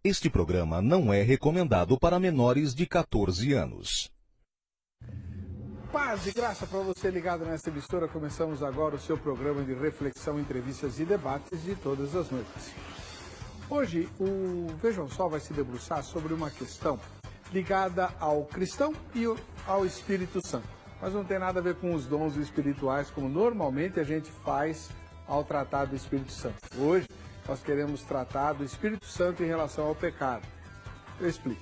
Este programa não é recomendado para menores de 14 anos. Paz e graça para você ligado nessa emissora. Começamos agora o seu programa de reflexão, entrevistas e debates de todas as noites. Hoje, o Vejam Só vai se debruçar sobre uma questão ligada ao cristão e ao Espírito Santo. Mas não tem nada a ver com os dons espirituais, como normalmente a gente faz ao tratar do Espírito Santo. Hoje, nós queremos tratar do Espírito Santo em relação ao pecado. Eu explico.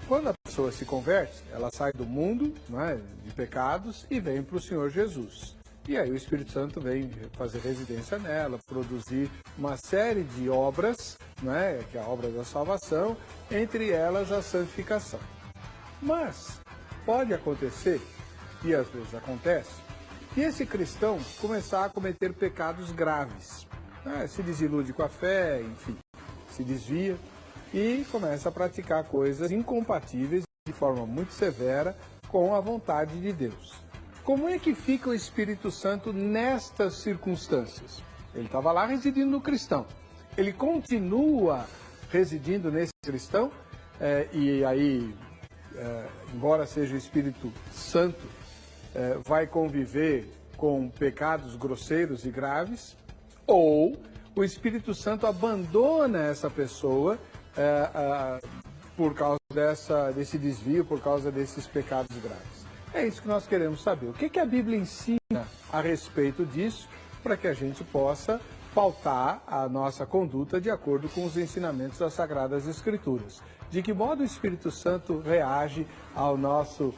Quando a pessoa se converte, ela sai do mundo, né, de pecados e vem para o Senhor Jesus. E aí o Espírito Santo vem fazer residência nela, produzir uma série de obras, né, que é a obra da salvação, entre elas a santificação. Mas pode acontecer, e às vezes acontece, que esse cristão começar a cometer pecados graves. Se desilude com a fé, enfim, se desvia e começa a praticar coisas incompatíveis de forma muito severa com a vontade de Deus. Como é que fica o Espírito Santo nestas circunstâncias? Ele estava lá residindo no cristão. Ele continua residindo nesse cristão e aí, embora seja o Espírito Santo, vai conviver com pecados grosseiros e graves, ou o Espírito Santo abandona essa pessoa por causa desse desvio, por causa desses pecados graves. É isso que nós queremos saber. O que a Bíblia ensina a respeito disso, para que a gente possa pautar a nossa conduta de acordo com os ensinamentos das Sagradas Escrituras. De que modo o Espírito Santo reage ao nosso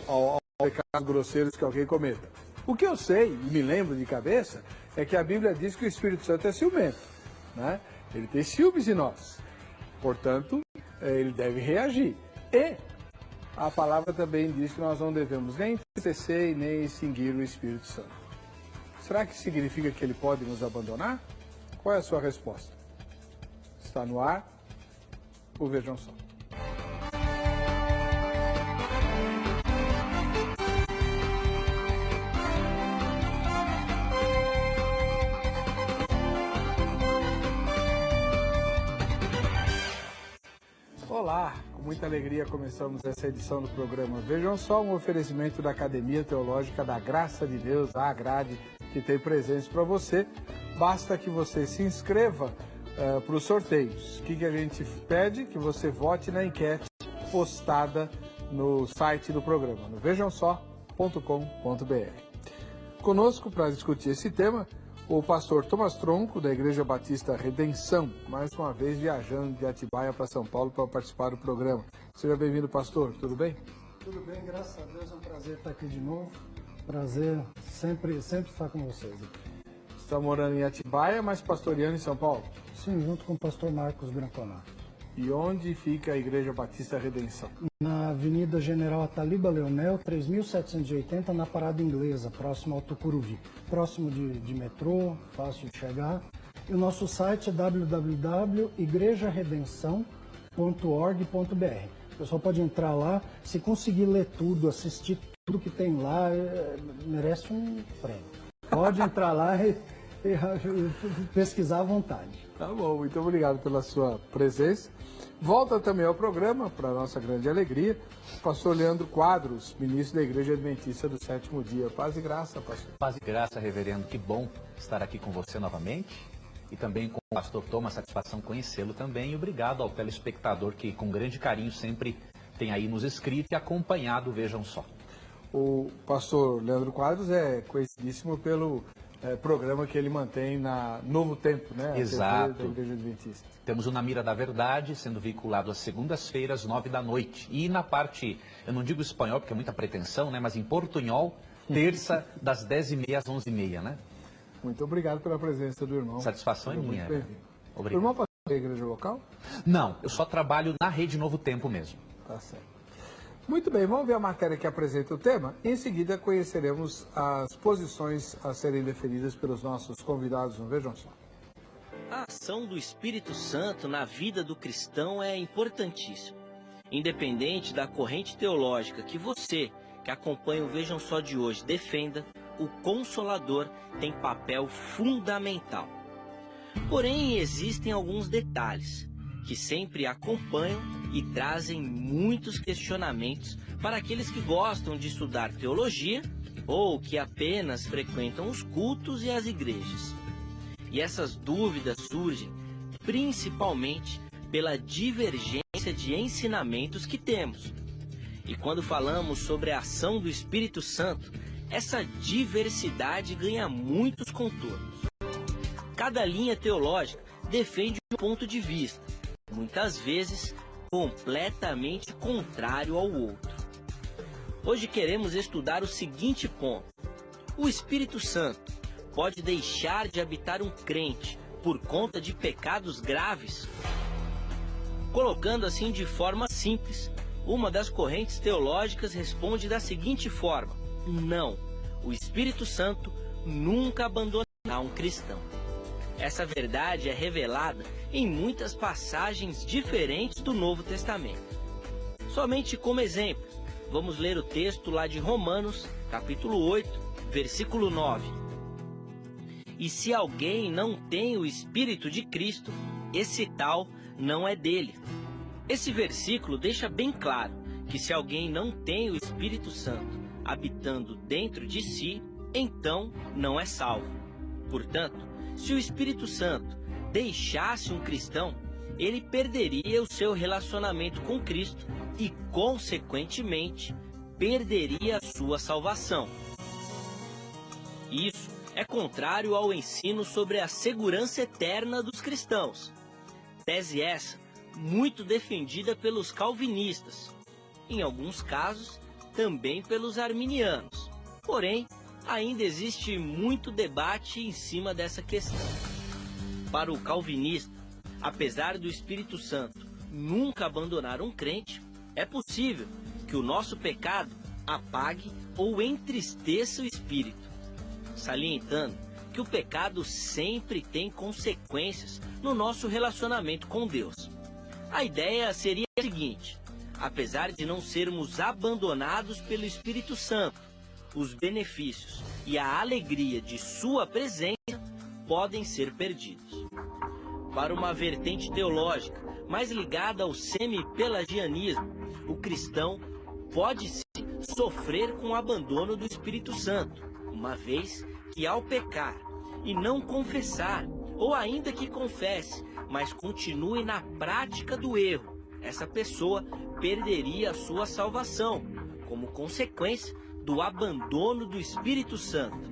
ao pecados grosseiros que alguém cometa. O que eu sei, e me lembro de cabeça, é que a Bíblia diz que o Espírito Santo é ciumento, né? Ele tem ciúmes de nós. Portanto, ele deve reagir. E a palavra também diz que nós não devemos nem entristecer e nem extinguir o Espírito Santo. Será que significa que ele pode nos abandonar? Qual é a sua resposta? Está no ar o Vejam Só. Olá, com muita alegria começamos essa edição do programa Vejam Só, um oferecimento da Academia Teológica da Graça de Deus, a Agrade, que tem presentes para você. Basta que você se inscreva para os sorteios. O que a gente pede? Que você vote na enquete postada no site do programa, no vejamsó.com.br. Conosco para discutir esse tema, o pastor Thomas Tronco, da Igreja Batista Redenção, mais uma vez viajando de Atibaia para São Paulo para participar do programa. Seja bem-vindo, pastor. Tudo bem? Tudo bem, graças a Deus. É um prazer estar aqui de novo. Prazer sempre estar com vocês. Você está morando em Atibaia, mas pastoreando em São Paulo? Sim, junto com o pastor Marcos Branconato. E onde fica a Igreja Batista Redenção? Na Avenida General Ataliba Leonel, 3.780, na Parada Inglesa, próximo ao Tucuruvi. Próximo de metrô, fácil de chegar. E o nosso site é www.igrejaredenção.org.br. O pessoal pode entrar lá, se conseguir ler tudo, assistir tudo que tem lá, merece um prêmio. Pode entrar lá e pesquisar à vontade. Tá bom, muito obrigado pela sua presença. Volta também ao programa, para nossa grande alegria, o pastor Leandro Quadros, ministro da Igreja Adventista do Sétimo Dia. Paz e graça, pastor. Paz e graça, reverendo. Que bom estar aqui com você novamente. E também com o pastor Thomas, satisfação conhecê-lo também. E obrigado ao telespectador que, com grande carinho, sempre tem aí nos escrito e acompanhado, Vejam Só. O pastor Leandro Quadros é conhecidíssimo pelo programa que ele mantém na Novo Tempo, né? Exato. Da Igreja Adventista. Temos o Na Mira da Verdade, sendo veiculado às segundas-feiras, 9 da noite. E na parte, eu não digo espanhol porque é muita pretensão, né? Mas em portunhol, terça, das 10h30 às 11h30, né? Muito obrigado pela presença do irmão. Satisfação é minha. Muito Obrigado. O irmão pastor da igreja local? Não, eu só trabalho na Rede Novo Tempo mesmo. Tá certo. Muito bem, vamos ver a matéria que apresenta o tema. Em seguida, conheceremos as posições a serem defendidas pelos nossos convidados no Vejam Só. A ação do Espírito Santo na vida do cristão é importantíssima. Independente da corrente teológica que você, que acompanha o Vejam Só de hoje, defenda, o Consolador tem papel fundamental. Porém, existem alguns detalhes que sempre acompanham e trazem muitos questionamentos para aqueles que gostam de estudar teologia ou que apenas frequentam os cultos e as igrejas. E essas dúvidas surgem principalmente pela divergência de ensinamentos que temos. E quando falamos sobre a ação do Espírito Santo, essa diversidade ganha muitos contornos. Cada linha teológica defende um ponto de vista, muitas vezes completamente contrário ao outro. Hoje queremos estudar o seguinte ponto: o Espírito Santo pode deixar de habitar um crente por conta de pecados graves? Colocando assim de forma simples, uma das correntes teológicas responde da seguinte forma: não, o Espírito Santo nunca abandonará um cristão. Essa verdade é revelada em muitas passagens diferentes do Novo Testamento. Somente como exemplo, vamos ler o texto lá de Romanos, capítulo 8, versículo 9. E se alguém não tem o Espírito de Cristo, esse tal não é dele. Esse versículo deixa bem claro que se alguém não tem o Espírito Santo habitando dentro de si, então não é salvo. Portanto, se o Espírito Santo deixasse um cristão, ele perderia o seu relacionamento com Cristo e, consequentemente, perderia a sua salvação. Isso é contrário ao ensino sobre a segurança eterna dos cristãos. Tese essa muito defendida pelos calvinistas, em alguns casos também pelos arminianos. Porém, ainda existe muito debate em cima dessa questão. Para o calvinista, apesar do Espírito Santo nunca abandonar um crente, é possível que o nosso pecado apague ou entristeça o espírito, salientando que o pecado sempre tem consequências no nosso relacionamento com Deus. A ideia seria a seguinte: apesar de não sermos abandonados pelo Espírito Santo, os benefícios e a alegria de sua presença podem ser perdidos. Para uma vertente teológica mais ligada ao semi-pelagianismo, o cristão pode sim sofrer com o abandono do Espírito Santo, uma vez que ao pecar e não confessar, ou ainda que confesse, mas continue na prática do erro, essa pessoa perderia a sua salvação, como consequência do abandono do Espírito Santo.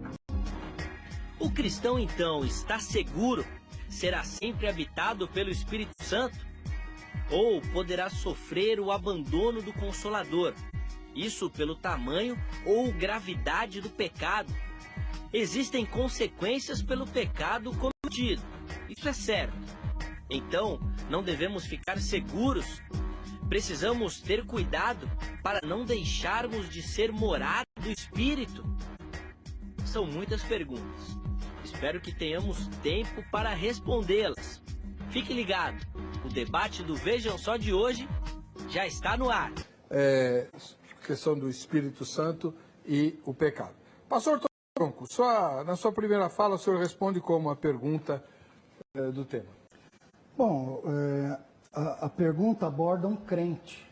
O cristão, então, está seguro? Será sempre habitado pelo Espírito Santo? Ou poderá sofrer o abandono do Consolador? Isso pelo tamanho ou gravidade do pecado. Existem consequências pelo pecado cometido, isso é certo. Então, não devemos ficar seguros? Precisamos ter cuidado para não deixarmos de ser morada do Espírito? São muitas perguntas. Espero que tenhamos tempo para respondê-las. Fique ligado, o debate do Vejam Só de hoje já está no ar. Questão do Espírito Santo e o pecado. Pastor Tronco, na sua primeira fala, o senhor responde como a pergunta do tema. Bom, a pergunta aborda um crente,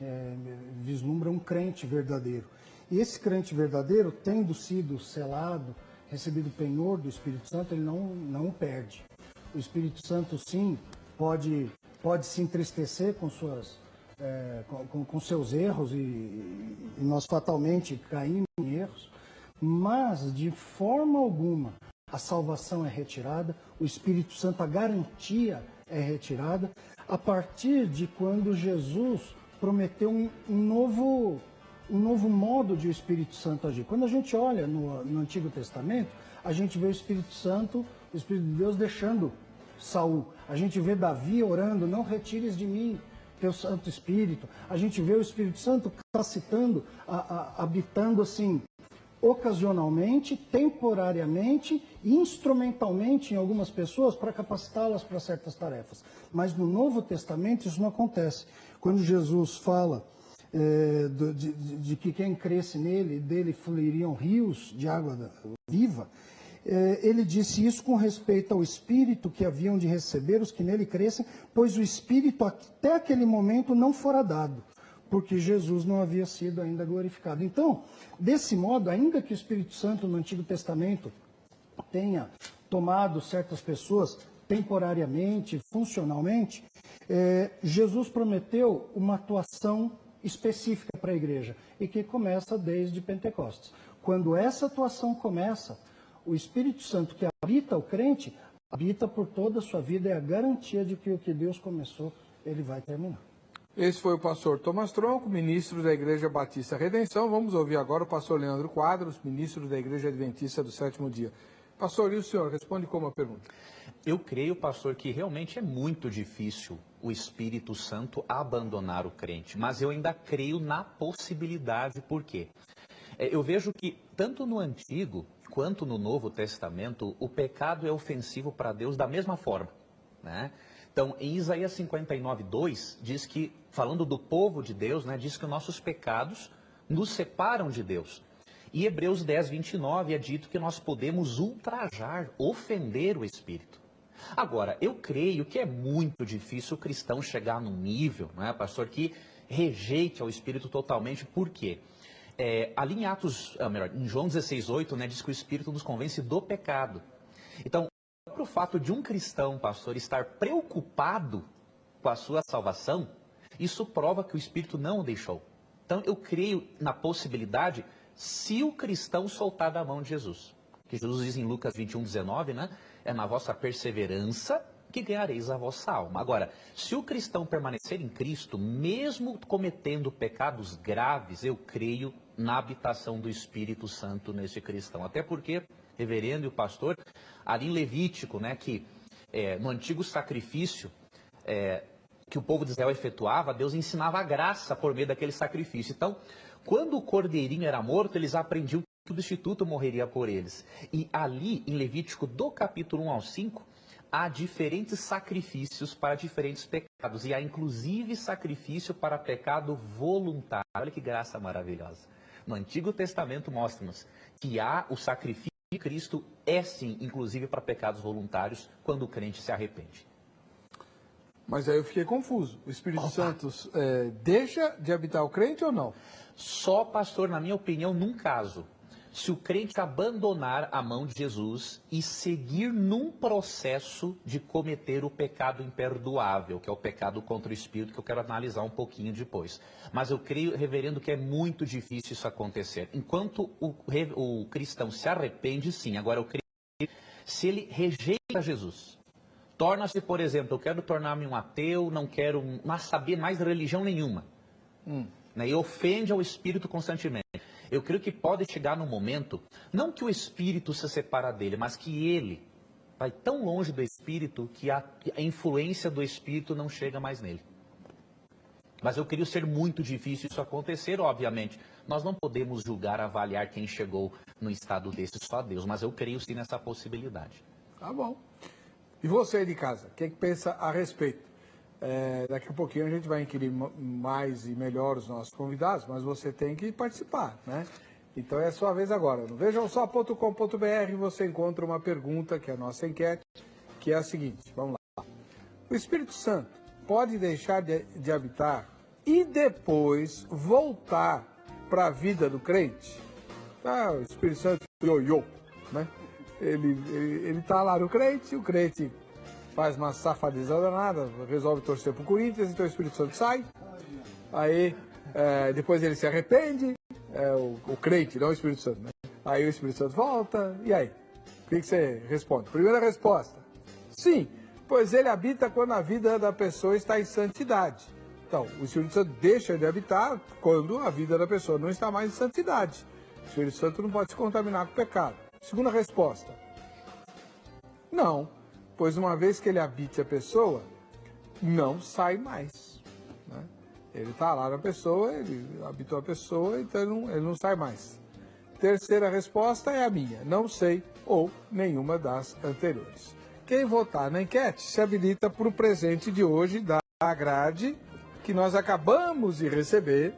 vislumbra um crente verdadeiro. E esse crente verdadeiro, tendo sido selado, recebido o penhor do Espírito Santo, ele não o perde. O Espírito Santo, sim, pode se entristecer com seus erros e nós fatalmente caímos em erros, mas de forma alguma a salvação é retirada, o Espírito Santo, a garantia é retirada, a partir de quando Jesus prometeu um novo modo de o Espírito Santo agir. Quando a gente olha no Antigo Testamento, a gente vê o Espírito Santo, o Espírito de Deus deixando Saul. A gente vê Davi orando: não retires de mim teu Santo Espírito. A gente vê o Espírito Santo capacitando, habitando assim, ocasionalmente, temporariamente e instrumentalmente em algumas pessoas para capacitá-las para certas tarefas. Mas no Novo Testamento isso não acontece. Quando Jesus fala de que quem cresce nele, dele fluiriam rios de água viva, ele disse isso com respeito ao Espírito que haviam de receber os que nele crescem, pois o Espírito até aquele momento não fora dado, porque Jesus não havia sido ainda glorificado. Então, desse modo, ainda que o Espírito Santo no Antigo Testamento tenha tomado certas pessoas temporariamente, funcionalmente, Jesus prometeu uma atuação específica para a igreja e que começa desde Pentecostes. Quando essa atuação começa, o Espírito Santo que habita o crente, habita por toda a sua vida, é a garantia de que o que Deus começou, ele vai terminar. Esse foi o pastor Thomas Tronco, ministro da Igreja Batista Redenção. Vamos ouvir agora o pastor Leandro Quadros, ministro da Igreja Adventista do Sétimo Dia. Pastor, e o senhor responde como a pergunta? Eu creio, pastor, que realmente é muito difícil o Espírito Santo abandonar o crente, mas eu ainda creio na possibilidade. Por quê? Eu vejo que tanto no Antigo quanto no Novo Testamento, o pecado é ofensivo para Deus da mesma forma, né? Então, em Isaías 59:2, diz que, falando do povo de Deus, né, diz que nossos pecados nos separam de Deus. E Hebreus 10:29 é dito que nós podemos ultrajar, ofender o Espírito. Agora, eu creio que é muito difícil o cristão chegar num nível, né, pastor, que rejeite ao Espírito totalmente. Por quê? Ali em Atos, em João 16:8, né, diz que o Espírito nos convence do pecado. Então, o fato de um cristão, pastor, estar preocupado com a sua salvação, isso prova que o Espírito não o deixou. Então, eu creio na possibilidade, se o cristão soltar da mão de Jesus. Que Jesus diz em Lucas 21:19, né? É na vossa perseverança que ganhareis a vossa alma. Agora, se o cristão permanecer em Cristo, mesmo cometendo pecados graves, eu creio na habitação do Espírito Santo nesse cristão. Até porque, reverendo e o pastor, ali em Levítico, né, que no antigo sacrifício que o povo de Israel efetuava, Deus ensinava a graça por meio daquele sacrifício. Então, quando o cordeirinho era morto, eles aprendiam que o substituto morreria por eles. E ali, em Levítico, do capítulo 1 ao 5, há diferentes sacrifícios para diferentes pecados. E há, inclusive, sacrifício para pecado voluntário. Olha que graça maravilhosa. No Antigo Testamento mostra-nos que há o sacrifício de Cristo, sim, inclusive para pecados voluntários, quando o crente se arrepende. Mas aí eu fiquei confuso. O Espírito Santo deixa de habitar o crente ou não? Só, pastor, na minha opinião, num caso, se o crente abandonar a mão de Jesus e seguir num processo de cometer o pecado imperdoável, que é o pecado contra o Espírito, que eu quero analisar um pouquinho depois. Mas eu creio, reverendo, que é muito difícil isso acontecer. Enquanto o cristão se arrepende, sim. Agora, eu creio que se ele rejeita Jesus, torna-se, por exemplo, eu quero tornar-me um ateu, não quero saber mais de religião nenhuma, né, e ofende ao Espírito constantemente. Eu creio que pode chegar num momento, não que o Espírito se separa dele, mas que ele vai tão longe do Espírito que a influência do Espírito não chega mais nele. Mas eu queria ser muito difícil isso acontecer, obviamente. Nós não podemos julgar, avaliar quem chegou no estado desse, só Deus, mas eu creio sim nessa possibilidade. Tá bom. E você aí de casa, o que pensa a respeito? Daqui a pouquinho a gente vai inquirir mais e melhor os nossos convidados, mas você tem que participar, né? Então é a sua vez agora. No vejamsó.com.br você encontra uma pergunta, que é a nossa enquete, que é a seguinte, vamos lá. O Espírito Santo pode deixar de habitar e depois voltar para a vida do crente? O Espírito Santo ioiô, né? Ele está lá no crente, o crente faz uma safadeza danada, resolve torcer pro Corinthians, então o Espírito Santo sai, aí depois ele se arrepende, o crente, não o Espírito Santo, né? Aí o Espírito Santo volta, e aí? O que você responde? Primeira resposta, sim, pois ele habita quando a vida da pessoa está em santidade. Então, o Espírito Santo deixa de habitar quando a vida da pessoa não está mais em santidade. O Espírito Santo não pode se contaminar com o pecado. Segunda resposta, não, pois uma vez que ele habite a pessoa, não sai mais, né? Ele está lá na pessoa, ele habitou a pessoa, então ele não sai mais. Terceira resposta é a minha, não sei, ou nenhuma das anteriores. Quem votar na enquete se habilita para o presente de hoje da grade, que nós acabamos de receber,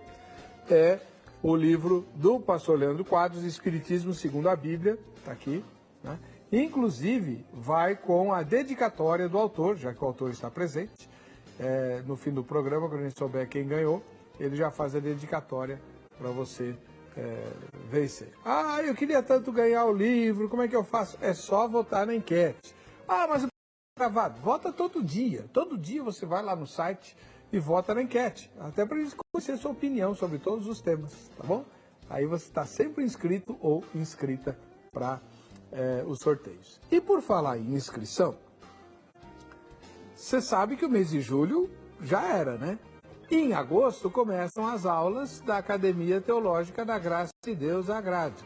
é o livro do pastor Leandro Quadros, Espiritismo segundo a Bíblia, está aqui, né? Inclusive, vai com a dedicatória do autor, já que o autor está presente. No fim do programa, quando a gente souber quem ganhou, ele já faz a dedicatória para você vencer. Ah, eu queria tanto ganhar o livro, como é que eu faço? É só votar na enquete. Ah, mas gravado, vota todo dia. Todo dia você vai lá no site e vota na enquete. Até para eles conhecer sua opinião sobre todos os temas, tá bom? Aí você está sempre inscrito ou inscrita para os sorteios. E por falar em inscrição, você sabe que o mês de julho já era, né? E em agosto começam as aulas da Academia Teológica da Graça de Deus Agrade.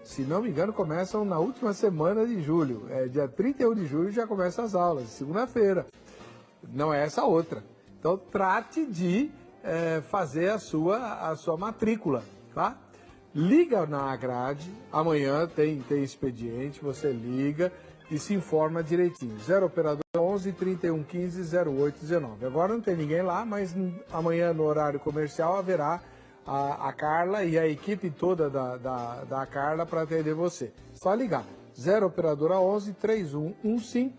Se não me engano, começam na última semana de julho. Dia 31 de julho já começam as aulas, segunda-feira. Não é essa outra. Então, trate de fazer a sua matrícula, tá? Liga na Agrade, amanhã tem expediente, você liga e se informa direitinho. 0 operador 11 31 15 08 19. Agora não tem ninguém lá, mas amanhã no horário comercial haverá a Carla e a equipe toda da Carla para atender você. Só ligar. 0 operadora 11 3115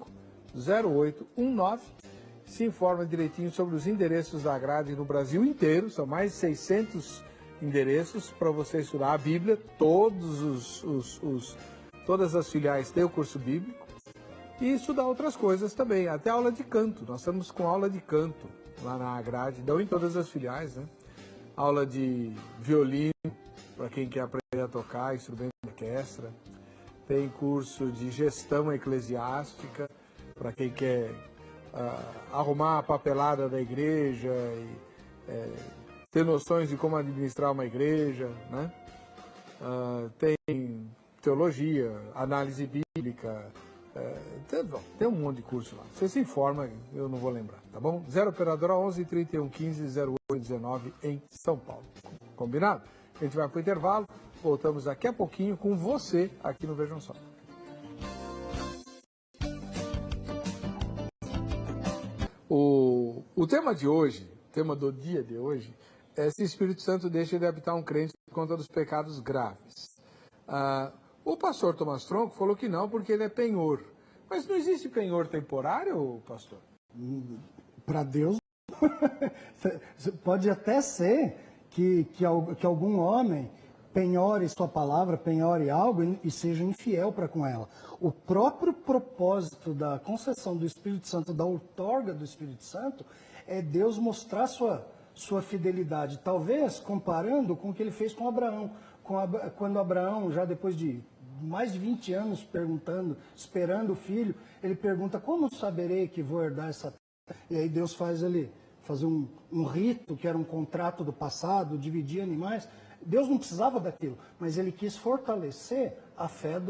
0819. Se informa direitinho sobre os endereços da Agrade no Brasil inteiro. São mais de 600 endereços para você estudar a Bíblia. Todas as filiais têm o curso bíblico. E estudar outras coisas também, até aula de canto. Nós estamos com aula de canto lá na Agrade, não em todas as filiais, né? Aula de violino, para quem quer aprender a tocar, instrumento de orquestra. Tem curso de gestão eclesiástica, para quem quer arrumar a papelada da igreja e ter noções de como administrar uma igreja, né? Tem teologia, análise bíblica, tem um monte de curso lá. Você se informa, eu não vou lembrar, tá bom? 0 operadora 11 31 15 08 19 em São Paulo. Combinado? A gente vai para o intervalo, voltamos daqui a pouquinho com você aqui no Vejam Só. O tema de hoje, o tema do dia de hoje, é se o Espírito Santo deixa de habitar um crente por conta dos pecados graves. O pastor Thomas Tronco falou que não, porque ele é penhor. Mas não existe penhor temporário, pastor? Para Deus, pode até ser que algum homem penhore sua palavra, penhore algo e seja infiel para com ela. O próprio propósito da concessão do Espírito Santo, da outorga do Espírito Santo, é Deus mostrar sua fidelidade. Talvez comparando com o que ele fez com Abraão. Quando Abraão, já depois de mais de 20 anos esperando o filho, ele pergunta: como saberei que vou herdar essa terra? E aí Deus faz ele fazer um rito, que era um contrato do passado, dividir animais. Deus não precisava daquilo, mas ele quis fortalecer a fé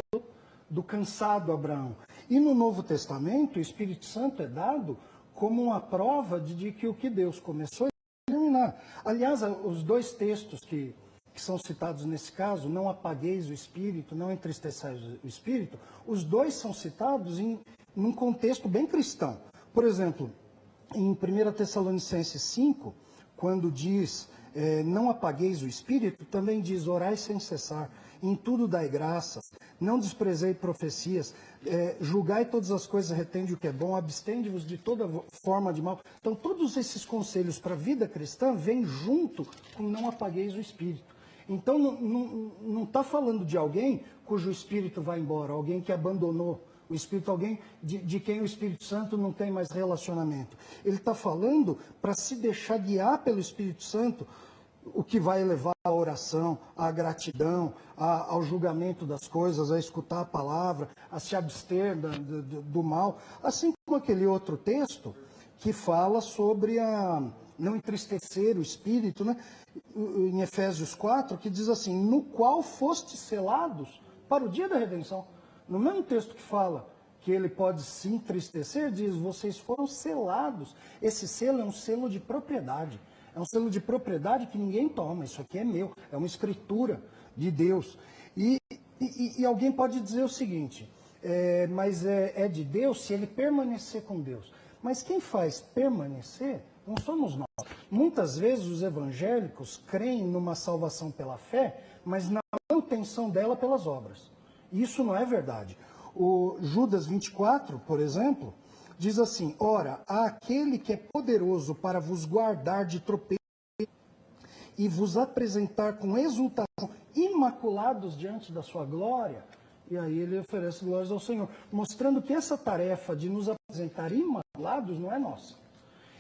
do cansado Abraão. E no Novo Testamento, o Espírito Santo é dado como uma prova de que o que Deus começou é terminar. Aliás, os dois textos que são citados nesse caso, não apagueis o Espírito, não entristeçais o Espírito, os dois são citados num contexto bem cristão. Por exemplo, em 1 Tessalonicenses 5, quando diz não apagueis o Espírito, também diz: orai sem cessar, em tudo dai graças, não desprezei profecias, julgai todas as coisas, retende o que é bom, abstende-vos de toda forma de mal. Então, todos esses conselhos para a vida cristã vêm junto com não apagueis o Espírito. Então, não está falando de alguém cujo Espírito vai embora, alguém que abandonou o Espírito, alguém de quem o Espírito Santo não tem mais relacionamento. Ele está falando para se deixar guiar pelo Espírito Santo, o que vai levar à oração, à gratidão, ao julgamento das coisas, a escutar a palavra, a se abster do mal. Assim como aquele outro texto que fala sobre não entristecer o Espírito, né? Em Efésios 4, que diz assim: no qual fostes selados para o dia da redenção. No mesmo texto que fala que ele pode se entristecer, diz: vocês foram selados. Esse selo é um selo de propriedade. É um selo de propriedade que ninguém toma. Isso aqui é meu. É uma escritura de Deus. E alguém pode dizer o seguinte: mas é de Deus se ele permanecer com Deus. Mas quem faz permanecer não somos nós. Muitas vezes os evangélicos creem numa salvação pela fé, mas na manutenção dela pelas obras. Isso não é verdade. O Judas 24, por exemplo, diz assim: ora, há aquele que é poderoso para vos guardar de tropeço e vos apresentar com exultação imaculados diante da sua glória. E aí ele oferece glórias ao Senhor, mostrando que essa tarefa de nos apresentar imaculados não é nossa.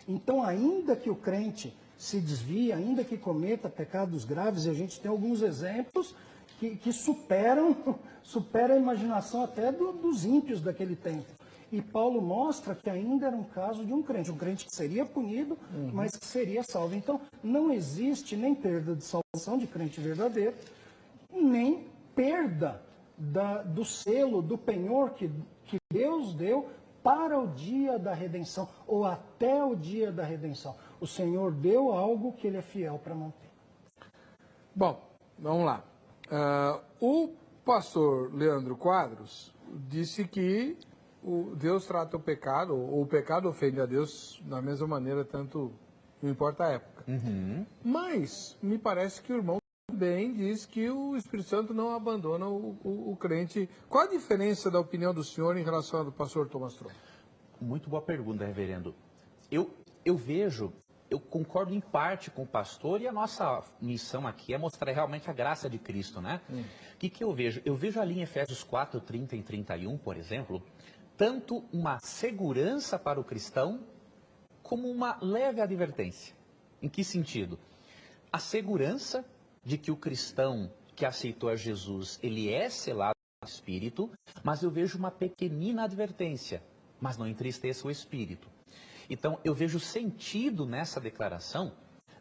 Então, ainda que o crente se desvie, ainda que cometa pecados graves, e a gente tem alguns exemplos que superam a imaginação até dos ímpios daquele tempo. E Paulo mostra que ainda era um caso de um crente que seria punido, mas que seria salvo. Então, não existe nem perda de salvação de crente verdadeiro, nem perda do selo, do penhor que Deus deu para o dia da redenção, ou até o dia da redenção. O Senhor deu algo que Ele é fiel para manter. Bom, vamos lá. O pastor Leandro Quadros disse que Deus trata o pecado, ou o pecado ofende a Deus da mesma maneira, tanto não importa a época. Mas me parece que o irmão também diz que o Espírito Santo não abandona o crente. Qual a diferença da opinião do senhor em relação à do pastor Thomas Tron? Muito boa pergunta, reverendo. Eu concordo em parte com o pastor, e a nossa missão aqui é mostrar realmente a graça de Cristo, né? O que eu vejo? Eu vejo ali em Efésios 4, 30 e 31, por exemplo, tanto uma segurança para o cristão, como uma leve advertência. Em que sentido? A segurança de que o cristão que aceitou a Jesus, ele é selado no Espírito, mas eu vejo uma pequenina advertência: mas não entristeça o Espírito. Então, eu vejo sentido nessa declaração,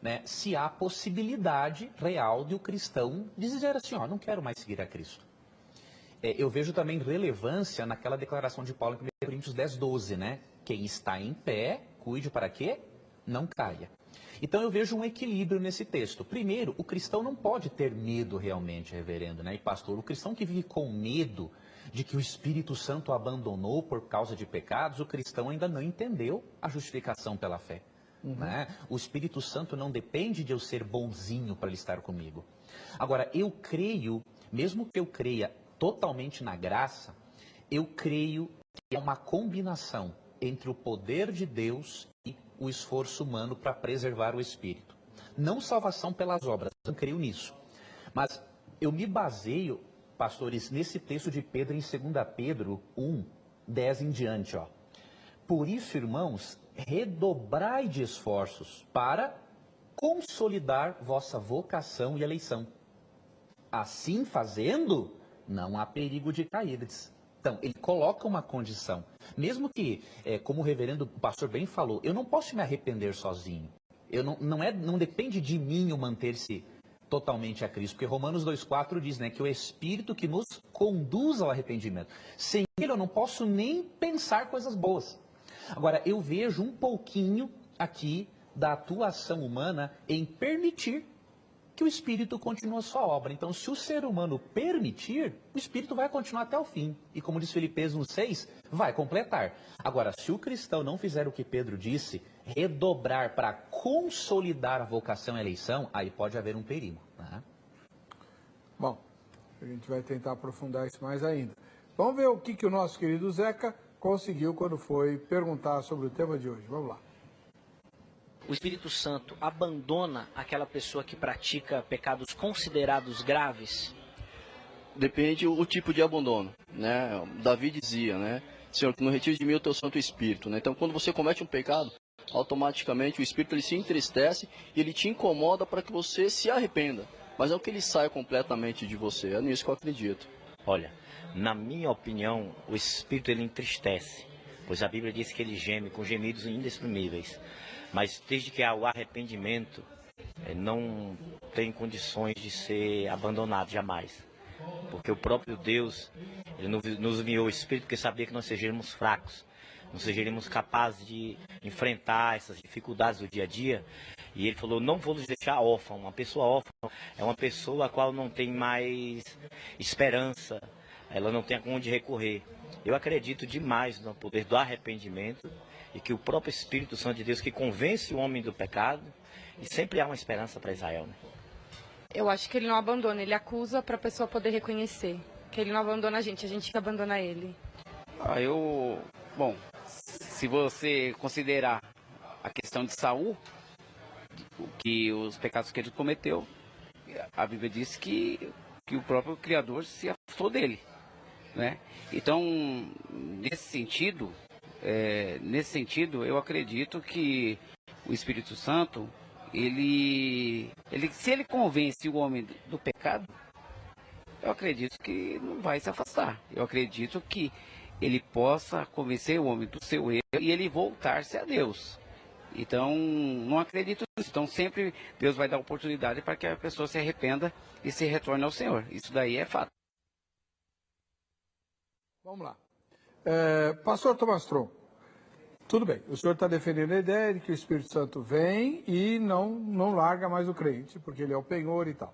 né, se há possibilidade real de o cristão dizer assim: ó, não quero mais seguir a Cristo. Eu vejo também relevância naquela declaração de Paulo em 1 Coríntios 10, 12, né? Quem está em pé, cuide para quê? Não caia. Então eu vejo um equilíbrio nesse texto. Primeiro, o cristão não pode ter medo realmente, reverendo, né? E pastor, o cristão que vive com medo de que o Espírito Santo o abandonou por causa de pecados, o cristão ainda não entendeu a justificação pela fé. Né? O Espírito Santo não depende de eu ser bonzinho para ele estar comigo. Agora, eu creio, mesmo que eu creia totalmente na graça, eu creio que é uma combinação entre o poder de Deus e o esforço humano para preservar o Espírito. Não salvação pelas obras, eu creio nisso. Mas eu me baseio, pastores, nesse texto de Pedro em 2 Pedro 1, 10 em diante. Ó. Por isso, irmãos, redobrai de esforços para consolidar vossa vocação e eleição. Assim fazendo, não há perigo de caídas. Então, ele coloca uma condição. Mesmo que, como o reverendo pastor bem falou, eu não posso me arrepender sozinho. Não depende de mim o manter-se totalmente a Cristo. Porque Romanos 2,4 diz, né, que o Espírito que nos conduz ao arrependimento. Sem ele eu não posso nem pensar coisas boas. Agora, eu vejo um pouquinho aqui da atuação humana em permitir que o Espírito continue a sua obra. Então, se o ser humano permitir, o Espírito vai continuar até o fim. E como diz Filipenses 1,6, vai completar. Agora, se o cristão não fizer o que Pedro disse, redobrar para consolidar a vocação e a eleição, aí pode haver um perigo. Né? Bom, a gente vai tentar aprofundar isso mais ainda. Vamos ver o que o nosso querido Zeca conseguiu quando foi perguntar sobre o tema de hoje. Vamos lá. O Espírito Santo abandona aquela pessoa que pratica pecados considerados graves? Depende o tipo de abandono, né? Davi dizia, né? Senhor, que não retire de mim o teu Santo Espírito, né? Então, quando você comete um pecado, automaticamente o Espírito ele se entristece e ele te incomoda para que você se arrependa. Mas não que ele saia completamente de você, é nisso que eu acredito. Olha, na minha opinião, o Espírito ele entristece, pois a Bíblia diz que ele geme com gemidos inexprimíveis. Mas desde que há o arrependimento, não tem condições de ser abandonado jamais. Porque o próprio Deus, ele nos enviou o Espírito porque sabia que nós seríamos fracos, não seríamos capazes de enfrentar essas dificuldades do dia a dia. E ele falou, não vou nos deixar órfão. Uma pessoa órfã é uma pessoa a qual não tem mais esperança, ela não tem a onde recorrer. Eu acredito demais no poder do arrependimento e que o próprio Espírito Santo de Deus que convence o homem do pecado, e sempre há uma esperança para Israel, né? Eu acho que ele não abandona, ele acusa para a pessoa poder reconhecer. que ele não abandona a gente que abandona ele. Bom, se você considerar a questão de Saul, que os pecados que ele cometeu, a Bíblia diz que o próprio Criador se afastou dele, né? Então, nesse sentido, eu acredito que o Espírito Santo, se ele convence o homem do pecado, eu acredito que não vai se afastar. Eu acredito que ele possa convencer o homem do seu erro e ele voltar-se a Deus. Então, não acredito nisso. Então, sempre Deus vai dar oportunidade para que a pessoa se arrependa e se retorne ao Senhor. Isso daí é fato. Vamos lá. Pastor Tomás Tron, tudo bem, o senhor está defendendo a ideia de que o Espírito Santo vem e não larga mais o crente, porque ele é o penhor e tal.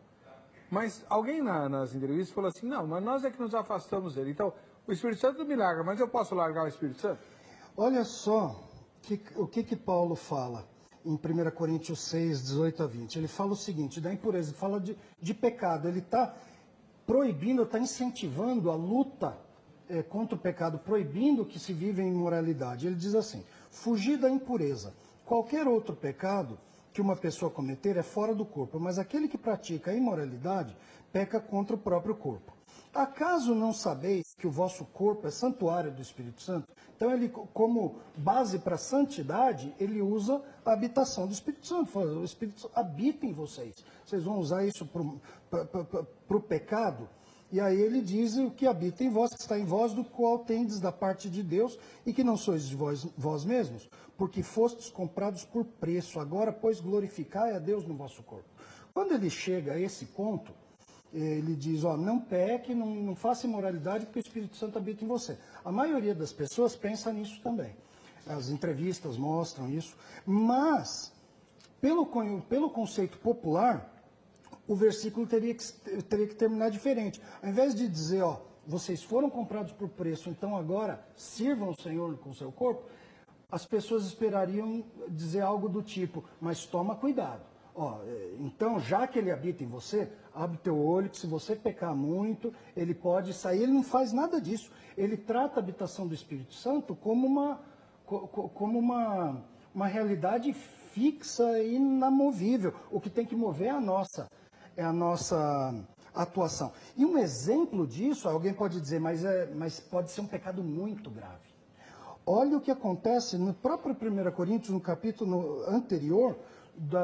Mas alguém nas entrevistas falou assim, não, mas nós é que nos afastamos dele. Então, o Espírito Santo não me larga, mas eu posso largar o Espírito Santo? Olha só o que Paulo fala em 1 Coríntios 6, 18 a 20. Ele fala o seguinte, da impureza, ele fala de pecado. Ele está proibindo, está incentivando a luta contra o pecado, proibindo que se viva em imoralidade. Ele diz assim, fugir da impureza. Qualquer outro pecado que uma pessoa cometer é fora do corpo, mas aquele que pratica a imoralidade peca contra o próprio corpo. Acaso não sabeis que o vosso corpo é santuário do Espírito Santo? Então, ele, como base para a santidade, ele usa a habitação do Espírito Santo. Fala, o Espírito Santo habita em vocês. Vocês vão usar isso para o pecado? E aí ele diz o que habita em vós, que está em vós, do qual tendes da parte de Deus, e que não sois de vós mesmos, porque fostes comprados por preço. Agora, pois, glorificai a Deus no vosso corpo. Quando ele chega a esse ponto, ele diz, não peque, não faça imoralidade, porque o Espírito Santo habita em você. A maioria das pessoas pensa nisso também. As entrevistas mostram isso. Mas, pelo conceito popular, o versículo teria que terminar diferente. Ao invés de dizer, vocês foram comprados por preço, então agora sirvam o Senhor com o seu corpo, as pessoas esperariam dizer algo do tipo, mas toma cuidado. Então, já que ele habita em você, abre teu olho, que se você pecar muito, ele pode sair. Ele não faz nada disso. Ele trata a habitação do Espírito Santo como uma realidade fixa e inamovível. O que tem que mover é a nossa atuação. E um exemplo disso, alguém pode dizer, mas pode ser um pecado muito grave. Olha o que acontece no próprio 1 Coríntios, no capítulo anterior,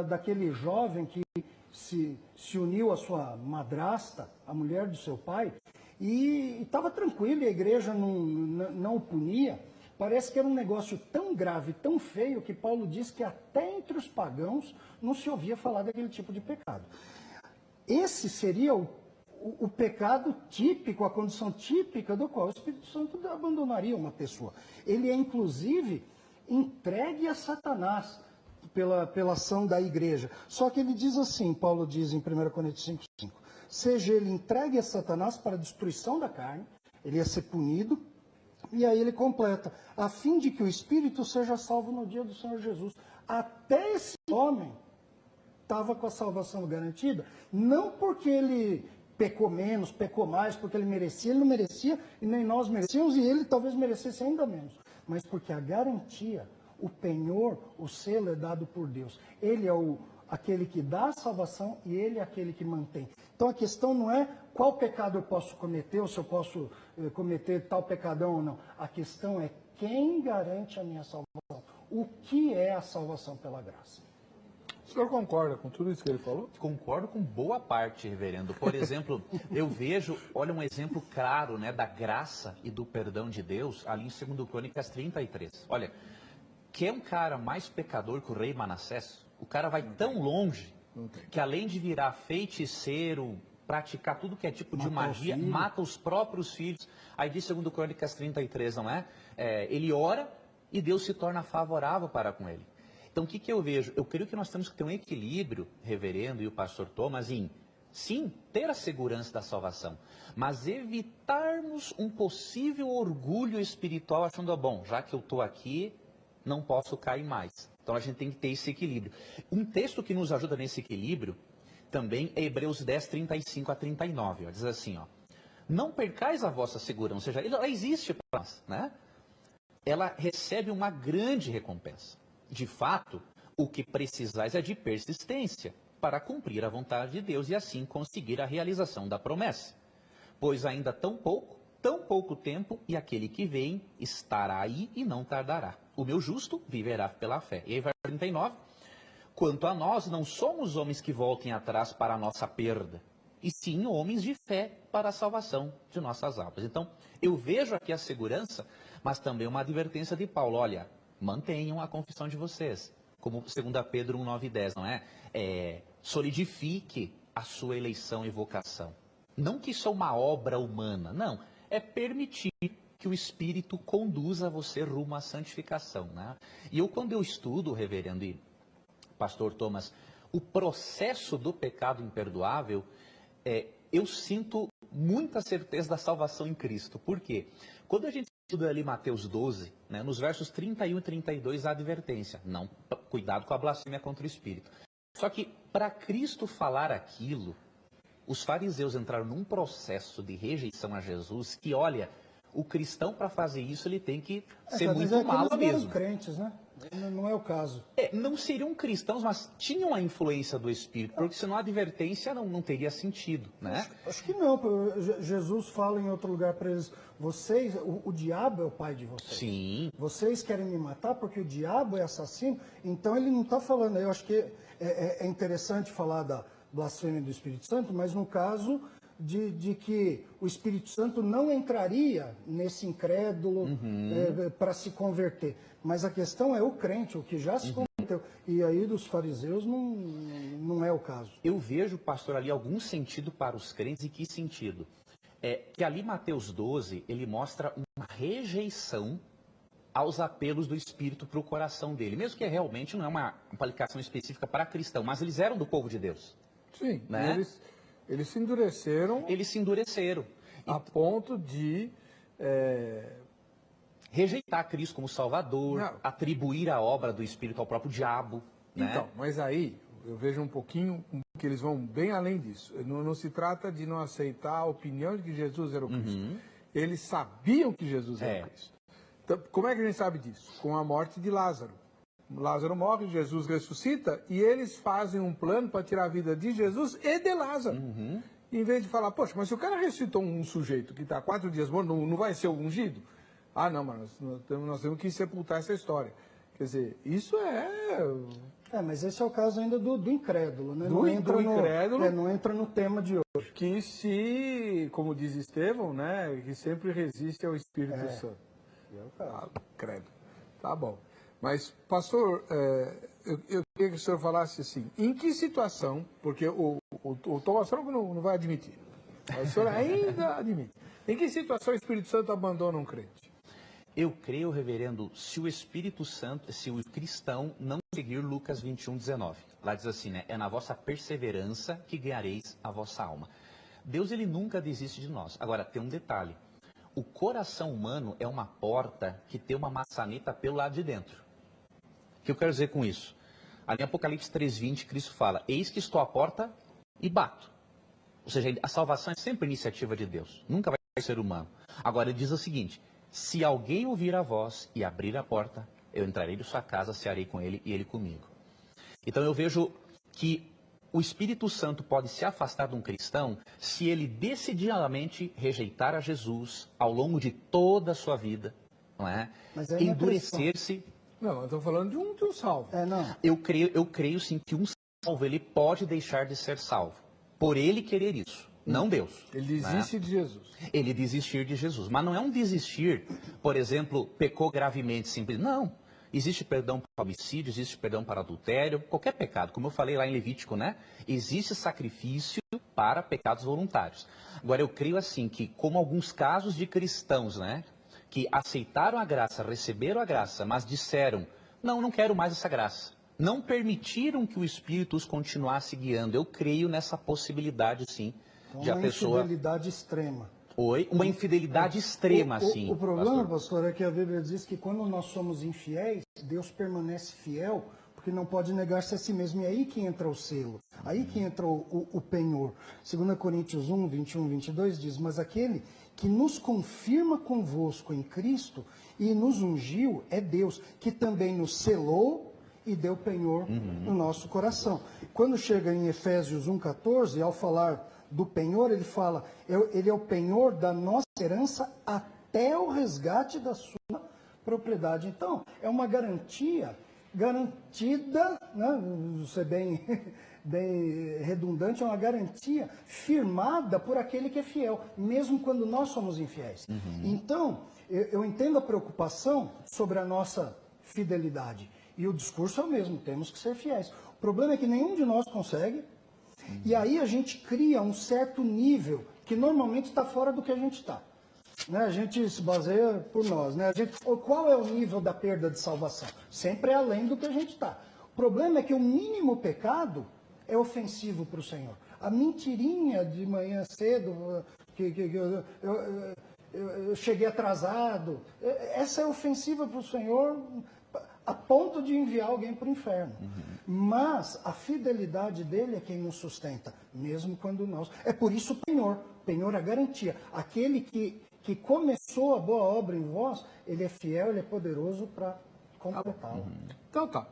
daquele jovem que se uniu à sua madrasta, a mulher do seu pai, e estava tranquilo, e a igreja não o punia. Parece que era um negócio tão grave, tão feio, que Paulo diz que até entre os pagãos não se ouvia falar daquele tipo de pecado. Esse seria o pecado típico, a condição típica do qual o Espírito Santo abandonaria uma pessoa. Ele é, inclusive, entregue a Satanás pela ação da igreja. Só que ele diz assim, Paulo diz em 1 Coríntios 5,5, seja ele entregue a Satanás para a destruição da carne, ele ia ser punido, e aí ele completa, a fim de que o Espírito seja salvo no dia do Senhor Jesus. Até esse homem estava com a salvação garantida, não porque ele pecou menos, pecou mais, porque ele ele não merecia, e nem nós merecíamos, e ele talvez merecesse ainda menos, mas porque a garantia, o penhor, o selo é dado por Deus. Ele é aquele que dá a salvação e ele é aquele que mantém. Então a questão não é qual pecado eu posso cometer, ou se eu posso cometer tal pecadão ou não. A questão é quem garante a minha salvação. O que é a salvação pela graça? O senhor concorda com tudo isso que ele falou? Concordo com boa parte, reverendo. Por exemplo, eu vejo, olha um exemplo claro, da graça e do perdão de Deus, ali em 2 Crônicas 33. Olha, quer um cara mais pecador que o rei Manassés? O cara vai tão longe que além de virar feiticeiro, praticar tudo que é tipo de magia, mata os próprios filhos. Aí diz 2 Crônicas 33, não é? Ele ora e Deus se torna favorável para com ele. Então o que eu vejo? Eu creio que nós temos que ter um equilíbrio, reverendo e o pastor Thomas, sim, ter a segurança da salvação, mas evitarmos um possível orgulho espiritual achando, bom, já que eu estou aqui, não posso cair mais. Então a gente tem que ter esse equilíbrio. Um texto que nos ajuda nesse equilíbrio também é Hebreus 10, 35 a 39. Diz assim, não percais a vossa segurança, ou seja, ela existe para nós, né? Ela recebe uma grande recompensa. De fato, o que precisais é de persistência para cumprir a vontade de Deus e assim conseguir a realização da promessa. Pois ainda tão pouco tempo, e aquele que vem estará aí e não tardará. O meu justo viverá pela fé. E aí vai 39. Quanto a nós, não somos homens que voltem atrás para a nossa perda, e sim homens de fé para a salvação de nossas almas. Então, eu vejo aqui a segurança, mas também uma advertência de Paulo. Olha, mantenham a confissão de vocês. Como 2 Pedro 1, 9 e 10, não é? Solidifique a sua eleição e vocação. Não que isso é uma obra humana, não. É permitir que o Espírito conduza você rumo à santificação, né? E quando eu estudo, reverendo e pastor Thomas, o processo do pecado imperdoável, eu sinto muita certeza da salvação em Cristo. Por quê? Quando a gente estuda ali Mateus 12, né, nos versos 31 e 32, a advertência. Não, cuidado com a blasfêmia contra o Espírito. Só que, para Cristo falar aquilo, os fariseus entraram num processo de rejeição a Jesus que, olha, o cristão, para fazer isso, ele tem que ser muito malo mesmo. Eles eram crentes, né? Não é o caso. Não seriam cristãos, mas tinham a influência do Espírito, porque senão a advertência não teria sentido, né? Acho que não. Jesus fala em outro lugar para eles, vocês, o diabo é o pai de vocês. Sim. Vocês querem me matar porque o diabo é assassino? Então ele não está falando, eu acho que é interessante falar da blasfêmia do Espírito Santo, mas no caso de que o Espírito Santo não entraria nesse incrédulo para se converter. Mas a questão é o crente, o que já se converteu. E aí dos fariseus não é o caso. Eu vejo, pastor, ali algum sentido para os crentes. E que sentido? Que ali Mateus 12, ele mostra uma rejeição aos apelos do Espírito para o coração dele. Mesmo que realmente não é uma aplicação específica para cristão, mas eles eram do povo de Deus. Sim, né? Eles se endureceram. Eles se endureceram. A ponto de rejeitar Cristo como Salvador, atribuir a obra do Espírito ao próprio diabo. Então, mas aí eu vejo um pouquinho que eles vão bem além disso. Não se trata de não aceitar a opinião de que Jesus era o Cristo. Eles sabiam que Jesus era o Cristo. Então, como é que a gente sabe disso? Com a morte de Lázaro. Lázaro morre, Jesus ressuscita e eles fazem um plano para tirar a vida de Jesus e de Lázaro. Em vez de falar, poxa, mas se o cara ressuscitou um sujeito que está 4 dias morto, não vai ser ungido? Ah, não, mas nós temos que sepultar essa história. Quer dizer, isso mas esse é o caso ainda do incrédulo, né? Do incrédulo. Não entra no tema de hoje. Que se, como diz Estevão, né, que sempre resiste ao Espírito Santo. Credo. Tá bom. Mas, pastor, eu queria que o senhor falasse assim, em que situação, porque o Thomas Franco não vai admitir, o senhor ainda admite, em que situação o Espírito Santo abandona um crente? Eu creio, reverendo, se o Espírito Santo, se o cristão não seguir Lucas 21, 19. Lá diz assim, né? É na vossa perseverança que ganhareis a vossa alma. Deus, ele nunca desiste de nós. Agora, tem um detalhe. O coração humano é uma porta que tem uma maçaneta pelo lado de dentro. O que eu quero dizer com isso? Ali em Apocalipse 3:20, Cristo fala, eis que estou à porta e bato. Ou seja, a salvação é sempre iniciativa de Deus. Nunca vai ser humano. Agora, ele diz o seguinte, se alguém ouvir a voz e abrir a porta, eu entrarei em sua casa, cearei com ele e ele comigo. Então eu vejo que o Espírito Santo pode se afastar de um cristão se ele decididamente rejeitar a Jesus ao longo de toda a sua vida, não é? Endurecer-se. Não, eu estou falando de um salvo. Não. Eu creio sim que um salvo ele pode deixar de ser salvo, por ele querer isso. Não Deus. Ele desiste de Jesus. Ele desistir de Jesus. Mas não é um desistir, por exemplo, pecou gravemente, simples. Não. Existe perdão para homicídio, existe perdão para adultério, qualquer pecado. Como eu falei lá em Levítico, né? Existe sacrifício para pecados voluntários. Agora, eu creio assim que, como alguns casos de cristãos, né? Que aceitaram a graça, receberam a graça, mas disseram, não quero mais essa graça. Não permitiram que o Espírito os continuasse guiando. Eu creio nessa possibilidade, sim. De a pessoa... infidelidade extrema. Uma infidelidade extrema, sim. O problema, pastor, é que a Bíblia diz que quando nós somos infiéis, Deus permanece fiel, porque não pode negar-se a si mesmo. E aí que entra o selo. Aí que entra o penhor. 2 Coríntios 1, 21, 22 diz, mas aquele que nos confirma convosco em Cristo e nos ungiu é Deus, que também nos selou e deu penhor no nosso coração. Quando chega em Efésios 1,14, ao falar do penhor, ele fala, ele é o penhor da nossa herança até o resgate da sua propriedade. Então, é uma garantia, garantida, né, ser bem redundante, é uma garantia firmada por aquele que é fiel, mesmo quando nós somos infiéis. Então, eu entendo a preocupação sobre a nossa fidelidade. E o discurso é o mesmo, temos que ser fiéis. O problema é que nenhum de nós consegue, e aí a gente cria um certo nível que normalmente está fora do que a gente está. Né? A gente se baseia por nós. Né? Qual é o nível da perda de salvação? Sempre é além do que a gente está. O problema é que o mínimo pecado é ofensivo para o Senhor. A mentirinha de manhã cedo, que eu cheguei atrasado, essa é ofensiva para o Senhor a ponto de enviar alguém para o inferno. Mas a fidelidade dele é quem nos sustenta, mesmo quando nós... É por isso o penhor é a garantia. Aquele que começou a boa obra em vós, ele é fiel, ele é poderoso para completá-la. Então tá.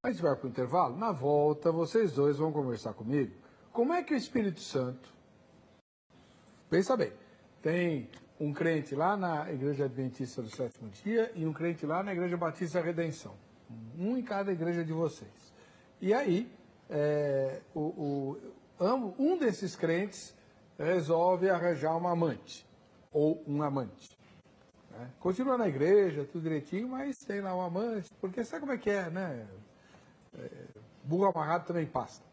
A gente vai para o intervalo. Na volta, vocês dois vão conversar comigo. Como é que o Espírito Santo... Pensa bem, tem um crente lá na Igreja Adventista do Sétimo Dia e um crente lá na Igreja Batista da Redenção. Um em cada igreja de vocês. E aí, um desses crentes resolve arranjar uma amante, ou um amante. Né? Continua na igreja, tudo direitinho, mas tem lá um amante, porque sabe como é que é, né? Burro amarrado também pasta.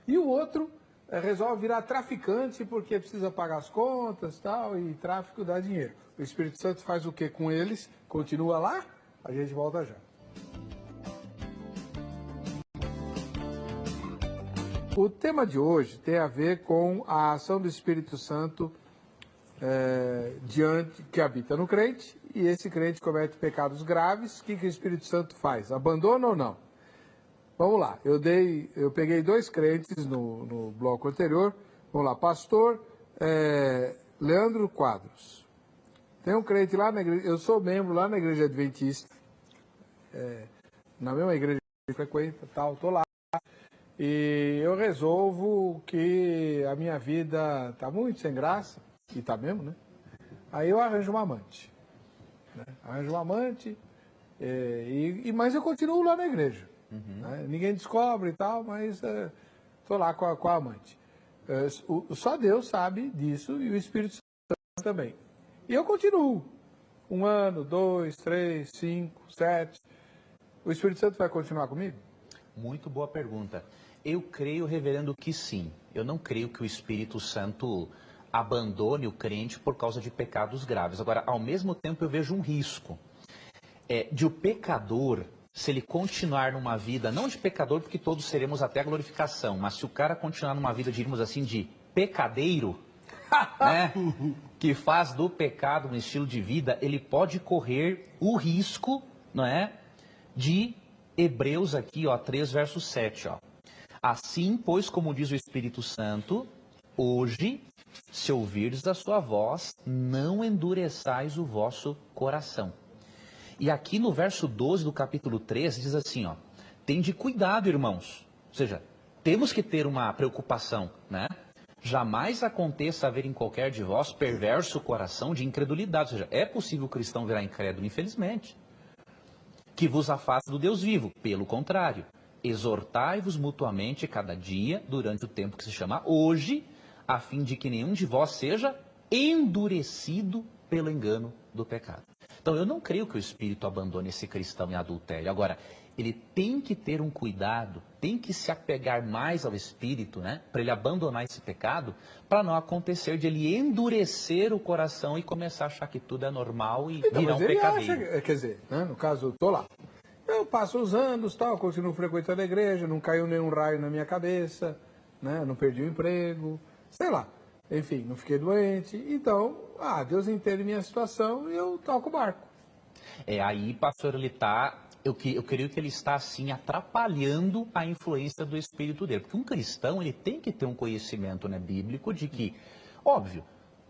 E o outro resolve virar traficante porque precisa pagar as contas tal, e tráfico dá dinheiro. O Espírito Santo faz o que com eles? Continua lá? A gente volta já. O tema de hoje tem a ver com a ação do Espírito Santo que habita no crente, e esse crente comete pecados graves. O que o Espírito Santo faz? Abandona ou não? Vamos lá, eu peguei dois crentes no bloco anterior. Vamos lá, pastor Leandro Quadros. Tem um crente lá na igreja, eu sou membro lá na Igreja Adventista, na mesma igreja que frequenta, tal, estou lá. E eu resolvo que a minha vida está muito sem graça, e está mesmo, né? Aí eu arranjo uma amante. Né? Arranjo uma amante, mas eu continuo lá na igreja. Né? Ninguém descobre e tal, mas estou lá com a amante. Só Deus sabe disso e o Espírito Santo também. E eu continuo. 1 ano, 2, 3, 5, 7. O Espírito Santo vai continuar comigo? Muito boa pergunta. Eu creio, reverendo, que sim. Eu não creio que o Espírito Santo abandone o crente por causa de pecados graves. Agora, ao mesmo tempo, eu vejo um risco de o pecador, se ele continuar numa vida, não de pecador, porque todos seremos até a glorificação, mas se o cara continuar numa vida, diríamos assim, de pecadeiro, né, que faz do pecado um estilo de vida, ele pode correr o risco, não é, de Hebreus aqui, ó, 3, verso 7, ó. Assim, pois, como diz o Espírito Santo, hoje, se ouvirdes a sua voz, não endureçais o vosso coração. E aqui no verso 12 do capítulo 13 diz assim, ó, tende cuidado, irmãos. Ou seja, temos que ter uma preocupação, né? Jamais aconteça haver em qualquer de vós perverso coração de incredulidade. Ou seja, é possível o cristão virar incrédulo, infelizmente, que vos afaste do Deus vivo. Pelo contrário, exortai-vos mutuamente cada dia, durante o tempo que se chama hoje, a fim de que nenhum de vós seja endurecido pelo engano do pecado. Então, eu não creio que o Espírito abandone esse cristão em adultério. Agora, ele tem que ter um cuidado, tem que se apegar mais ao Espírito, né? Para ele abandonar esse pecado, para não acontecer de ele endurecer o coração e começar a achar que tudo é normal e virar um pecadeiro. Quer dizer, né, no caso, eu estou lá. Eu passo os anos, tal, continuo frequentando a igreja, não caiu nenhum raio na minha cabeça, né? Não perdi o emprego, sei lá. Enfim, não fiquei doente. Então, Deus entende minha situação e eu toco o barco. Aí, pastor, ele está eu creio que ele está, assim, atrapalhando a influência do espírito dele. Porque um cristão, ele tem que ter um conhecimento, né, bíblico de que, óbvio,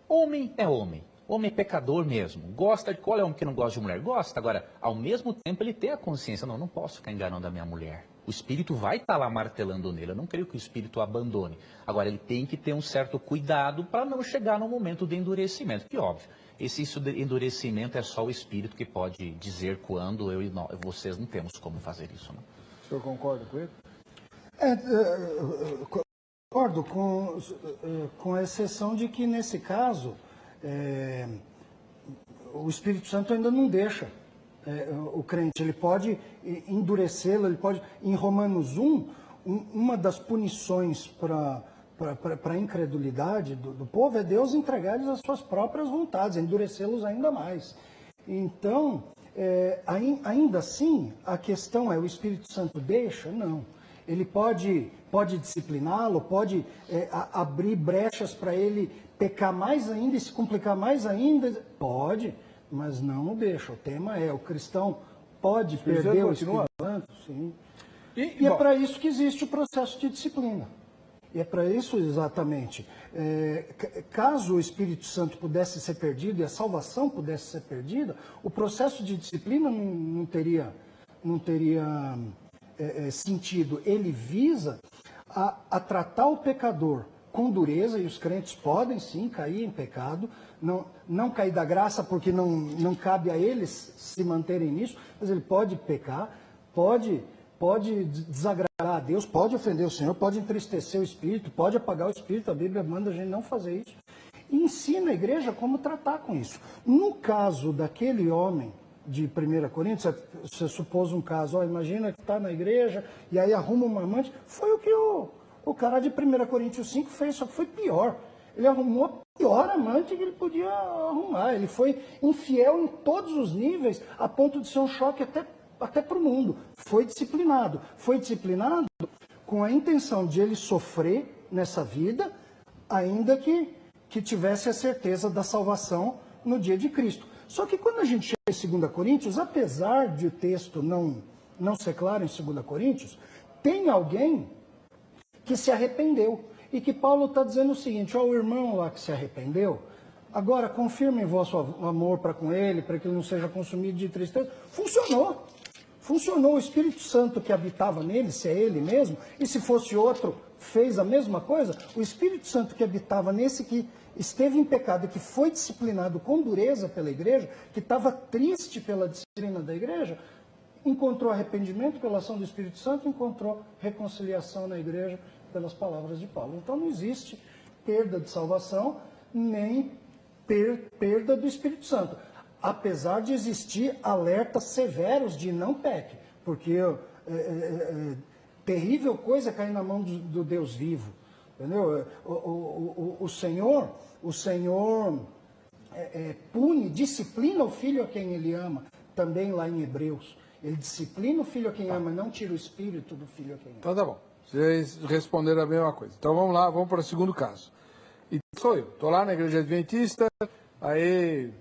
homem é pecador mesmo. Gosta de... Qual é o homem que não gosta de mulher? Gosta. Agora, ao mesmo tempo, ele tem a consciência, não posso ficar enganando a minha mulher. O espírito vai estar lá martelando nele. Eu não creio que o espírito abandone. Agora, ele tem que ter um certo cuidado para não chegar no momento de endurecimento. Que, óbvio, esse endurecimento é só o espírito que pode dizer quando vocês não temos como fazer isso. Não? O senhor concorda com ele? Concordo, com a exceção de que, nesse caso, o Espírito Santo ainda não deixa o crente. Ele pode endurecê-lo, ele pode... Em Romanos 1, uma das punições para a incredulidade do povo é Deus entregar-lhes as suas próprias vontades, endurecê-los ainda mais. Então, ainda assim, a questão é, o Espírito Santo deixa? Não. Ele pode discipliná-lo, pode abrir brechas para ele pecar mais ainda e se complicar mais ainda? Pode, mas não o deixa. O tema é, o cristão pode perder o Espírito Santo? Sim. E é para isso que existe o processo de disciplina. E é para isso exatamente. Caso o Espírito Santo pudesse ser perdido e a salvação pudesse ser perdida, o processo de disciplina não teria sentido. Ele visa a tratar o pecador com dureza, e os crentes podem sim cair em pecado, não cair da graça porque não cabe a eles se manterem nisso, mas ele pode pecar, pode desagradar a Deus, pode ofender o Senhor, pode entristecer o Espírito, pode apagar o Espírito. A Bíblia manda a gente não fazer isso. E ensina a igreja como tratar com isso. No caso daquele homem de 1 Coríntios, você supôs um caso, imagina que está na igreja e aí arruma uma amante, foi o que o cara de 1 Coríntios 5 fez, só que foi pior. Ele arrumou a pior amante que ele podia arrumar. Ele foi infiel em todos os níveis, a ponto de ser um choque até para o mundo. Foi disciplinado com a intenção de ele sofrer nessa vida, ainda que tivesse a certeza da salvação no dia de Cristo. Só que quando a gente chega em 2 Coríntios, apesar de o texto não ser claro em 2 Coríntios, tem alguém que se arrependeu. E que Paulo está dizendo o seguinte, o irmão lá que se arrependeu, agora confirmem vosso amor para com ele, para que ele não seja consumido de tristeza. Funcionou. O Espírito Santo que habitava nele, se é ele mesmo, e se fosse outro, fez a mesma coisa. O Espírito Santo que habitava nesse que esteve em pecado e que foi disciplinado com dureza pela igreja, que estava triste pela disciplina da igreja, encontrou arrependimento pela ação do Espírito Santo, encontrou reconciliação na igreja pelas palavras de Paulo. Então não existe perda de salvação, nem perda do Espírito Santo. Apesar de existir alertas severos de não peque, porque terrível coisa é cair na mão do Deus vivo. Entendeu? O Senhor pune, disciplina o filho a quem ele ama, também lá em Hebreus. Ele disciplina o filho a quem ama, não tira o espírito do filho a quem ama. Então tá bom. Vocês responderam a mesma coisa. Então vamos lá, vamos para o segundo caso. E sou eu. Estou lá na igreja adventista, aí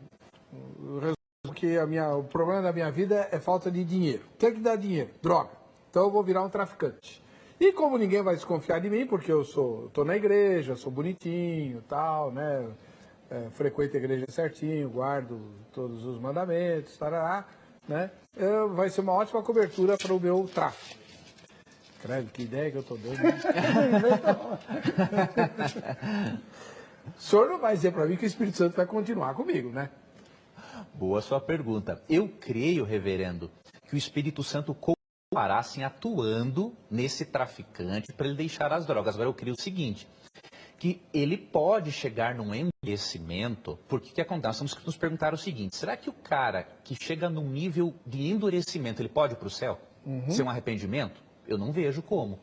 que o problema da minha vida é falta de dinheiro. O que é que dá dinheiro? Droga. Então eu vou virar um traficante. E como ninguém vai desconfiar de mim, porque eu estou na igreja, sou bonitinho, tal, né? Frequento a igreja certinho, guardo todos os mandamentos, tarará, né? Vai ser uma ótima cobertura para o meu tráfico. Credo, que ideia que eu estou dando. O senhor não vai dizer para mim que o Espírito Santo vai continuar comigo, né? Boa sua pergunta. Eu creio, reverendo, que o Espírito Santo continuará assim atuando nesse traficante para ele deixar as drogas. Agora eu creio o seguinte, que ele pode chegar num endurecimento, porque o que acontece? Nós temos que nos perguntar o seguinte, será que o cara que chega num nível de endurecimento, ele pode ir para o céu? Sem um arrependimento? Eu não vejo como.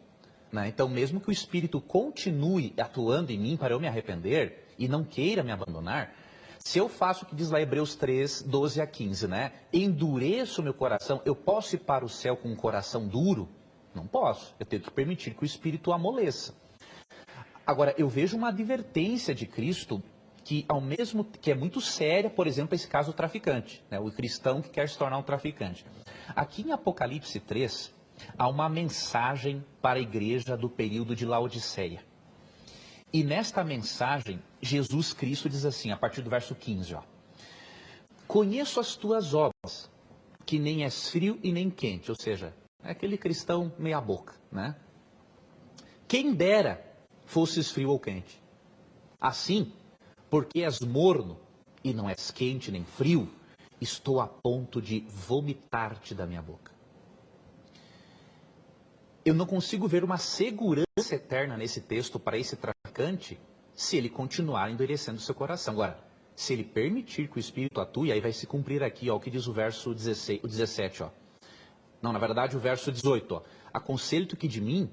Né? Então, mesmo que o Espírito continue atuando em mim para eu me arrepender e não queira me abandonar, se eu faço o que diz lá Hebreus 3, 12 a 15, né? Endureço o meu coração, eu posso ir para o céu com um coração duro? Não posso. Eu tenho que permitir que o Espírito amoleça. Agora, eu vejo uma advertência de Cristo que que é muito séria, por exemplo, esse caso do traficante, né? O cristão que quer se tornar um traficante. Aqui em Apocalipse 3, há uma mensagem para a igreja do período de Laodiceia. E nesta mensagem, Jesus Cristo diz assim, a partir do verso 15, ó: conheço as tuas obras, que nem és frio e nem quente, ou seja, é aquele cristão meia boca, né? Quem dera fosses frio ou quente. Assim, porque és morno e não és quente nem frio, estou a ponto de vomitar-te da minha boca. Eu não consigo ver uma segurança eterna nesse texto para esse traficante se ele continuar endurecendo seu coração. Agora, se ele permitir que o Espírito atue, aí vai se cumprir aqui, ó, o que diz o verso 17, ó. Não, na verdade, o verso 18, ó. Aconselho-te que de mim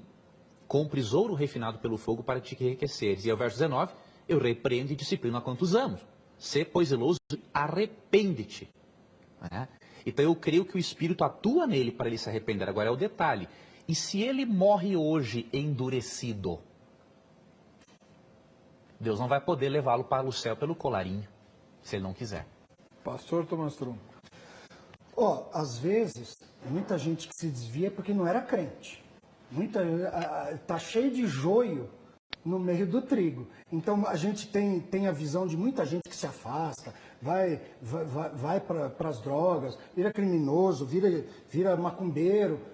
compres ouro refinado pelo fogo para te enriqueceres. E aí o verso 19, eu repreendo e disciplino a quantos amos. Sê, pois, zeloso, arrepende-te. Né? Então eu creio que o Espírito atua nele para ele se arrepender. Agora é o detalhe. E se ele morre hoje endurecido, Deus não vai poder levá-lo para o céu pelo colarinho, se ele não quiser. Pastor Thomas Trum. Às vezes, muita gente que se desvia é porque não era crente. Tá cheio de joio no meio do trigo. Então a gente tem a visão de muita gente que se afasta, vai para as drogas, vira criminoso, vira macumbeiro.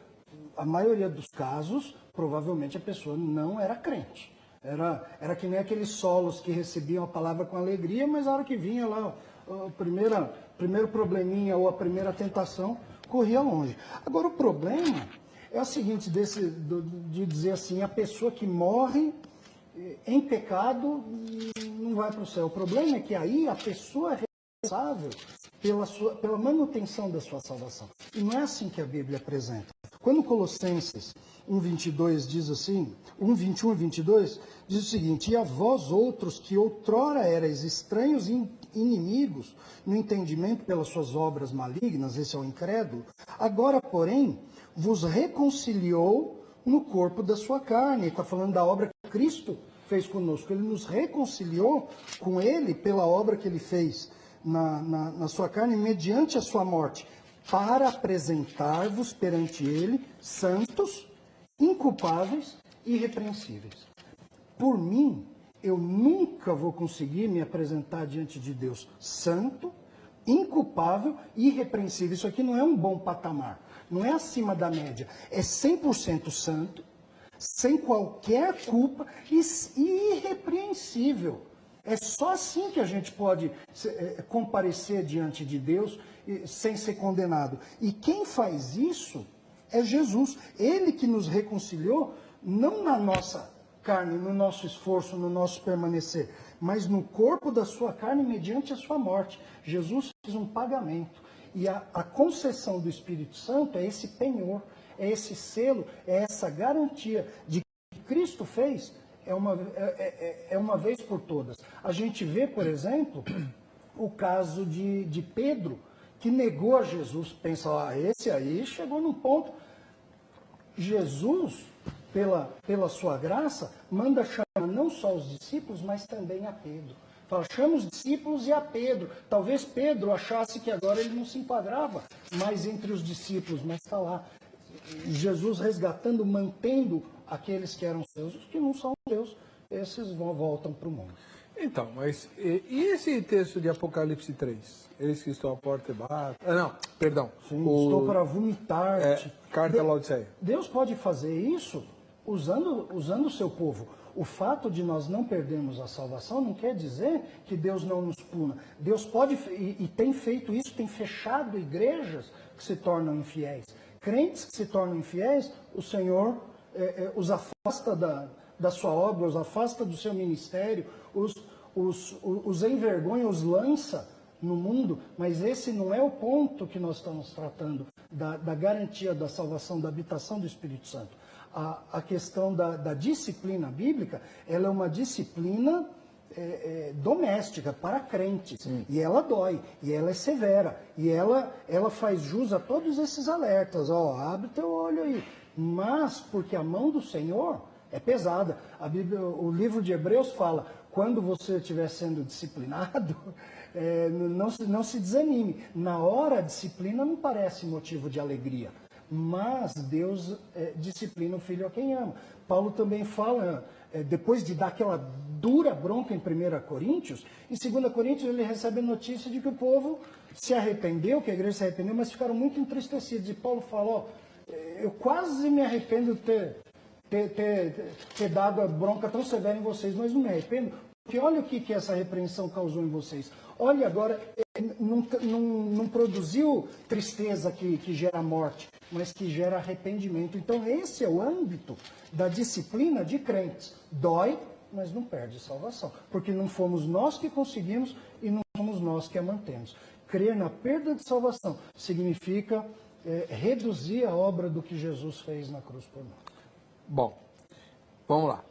A maioria dos casos, provavelmente a pessoa não era crente. Era que nem aqueles solos que recebiam a palavra com alegria, mas a hora que vinha lá o primeiro probleminha ou a primeira tentação, corria longe. Agora o problema é o seguinte, de dizer assim, a pessoa que morre em pecado não vai para o céu. O problema é que aí a pessoa é responsável pela manutenção da sua salvação. E não é assim que a Bíblia apresenta. Quando Colossenses 1:22 diz assim, 1:21 e 22, diz o seguinte: e a vós outros que outrora erais estranhos e inimigos no entendimento pelas suas obras malignas, esse é o incrédulo, agora, porém, vos reconciliou no corpo da sua carne. Está falando da obra que Cristo fez conosco. Ele nos reconciliou com Ele pela obra que Ele fez na sua carne, mediante a sua morte, para apresentar-vos perante Ele santos, inculpáveis e irrepreensíveis. Por mim, eu nunca vou conseguir me apresentar diante de Deus santo, inculpável e irrepreensível. Isso aqui não é um bom patamar, não é acima da média. É 100% santo, sem qualquer culpa e irrepreensível. É só assim que a gente pode comparecer diante de Deus sem ser condenado. E quem faz isso é Jesus. Ele que nos reconciliou, não na nossa carne, no nosso esforço, no nosso permanecer, mas no corpo da sua carne mediante a sua morte. Jesus fez um pagamento. E a concessão do Espírito Santo é esse penhor, é esse selo, é essa garantia de que Cristo fez é uma vez por todas. A gente vê, por exemplo, o caso de Pedro, que negou a Jesus. Pensa, esse aí chegou num ponto. Jesus, pela sua graça, manda chamar não só os discípulos, mas também a Pedro. Fala, chama os discípulos e a Pedro. Talvez Pedro achasse que agora ele não se enquadrava mais entre os discípulos, mas está lá. Jesus resgatando, mantendo aqueles que eram seus, os que não são seus, esses voltam para o mundo. Então, mas e esse texto de Apocalipse 3? Eles que estão à porta e batem. Não, perdão. Sim, estou para vomitar-te. Carta a Laodiceia. Deus pode fazer isso usando o seu povo. O fato de nós não perdermos a salvação não quer dizer que Deus não nos puna. Deus pode, e tem feito isso, tem fechado igrejas que se tornam infiéis. Crentes que se tornam infiéis, o Senhor os afasta da sua obra, os afasta do seu ministério, os envergonha, os lança no mundo, mas esse não é o ponto que nós estamos tratando, da garantia da salvação, da habitação do Espírito Santo. A questão da disciplina bíblica, ela é uma disciplina doméstica, para crentes. Sim. E ela dói, e ela é severa, e ela faz jus a todos esses alertas. Abre teu olho aí. Mas, porque a mão do Senhor é pesada. A Bíblia, o livro de Hebreus fala, quando você estiver sendo disciplinado, não se desanime. Na hora, a disciplina não parece motivo de alegria, mas Deus disciplina o filho a quem ama. Paulo também fala, depois de dar aquela dura bronca em 1 Coríntios, em 2 Coríntios ele recebe a notícia de que o povo se arrependeu, que a igreja se arrependeu, mas ficaram muito entristecidos. E Paulo fala, eu quase me arrependo de ter dado a bronca tão severa em vocês, mas não me arrependo, porque olha o que essa repreensão causou em vocês. Olha agora, não produziu tristeza que gera morte, mas que gera arrependimento. Então esse é o âmbito da disciplina de crentes. Dói, mas não perde salvação, porque não fomos nós que conseguimos e não somos nós que a mantemos. Crer na perda de salvação significa reduzir a obra do que Jesus fez na cruz por nós. Bom, vamos lá.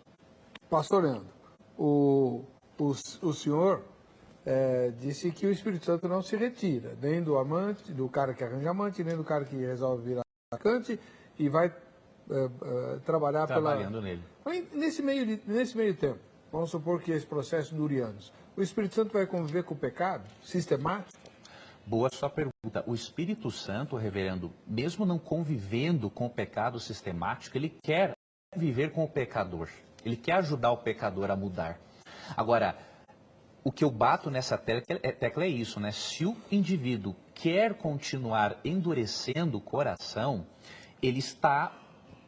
Pastor Leandro, o senhor disse que o Espírito Santo não se retira, nem do amante, do cara que arranja amante, nem do cara que resolve virar atacante e vai trabalhando nele. Nesse meio tempo, vamos supor que esse processo dure anos, o Espírito Santo vai conviver com o pecado sistemático? Boa sua pergunta. O Espírito Santo, reverendo, mesmo não convivendo com o pecado sistemático, ele quer viver com o pecador. Ele quer ajudar o pecador a mudar. Agora, o que eu bato nessa tecla é isso, né? Se o indivíduo quer continuar endurecendo o coração, ele está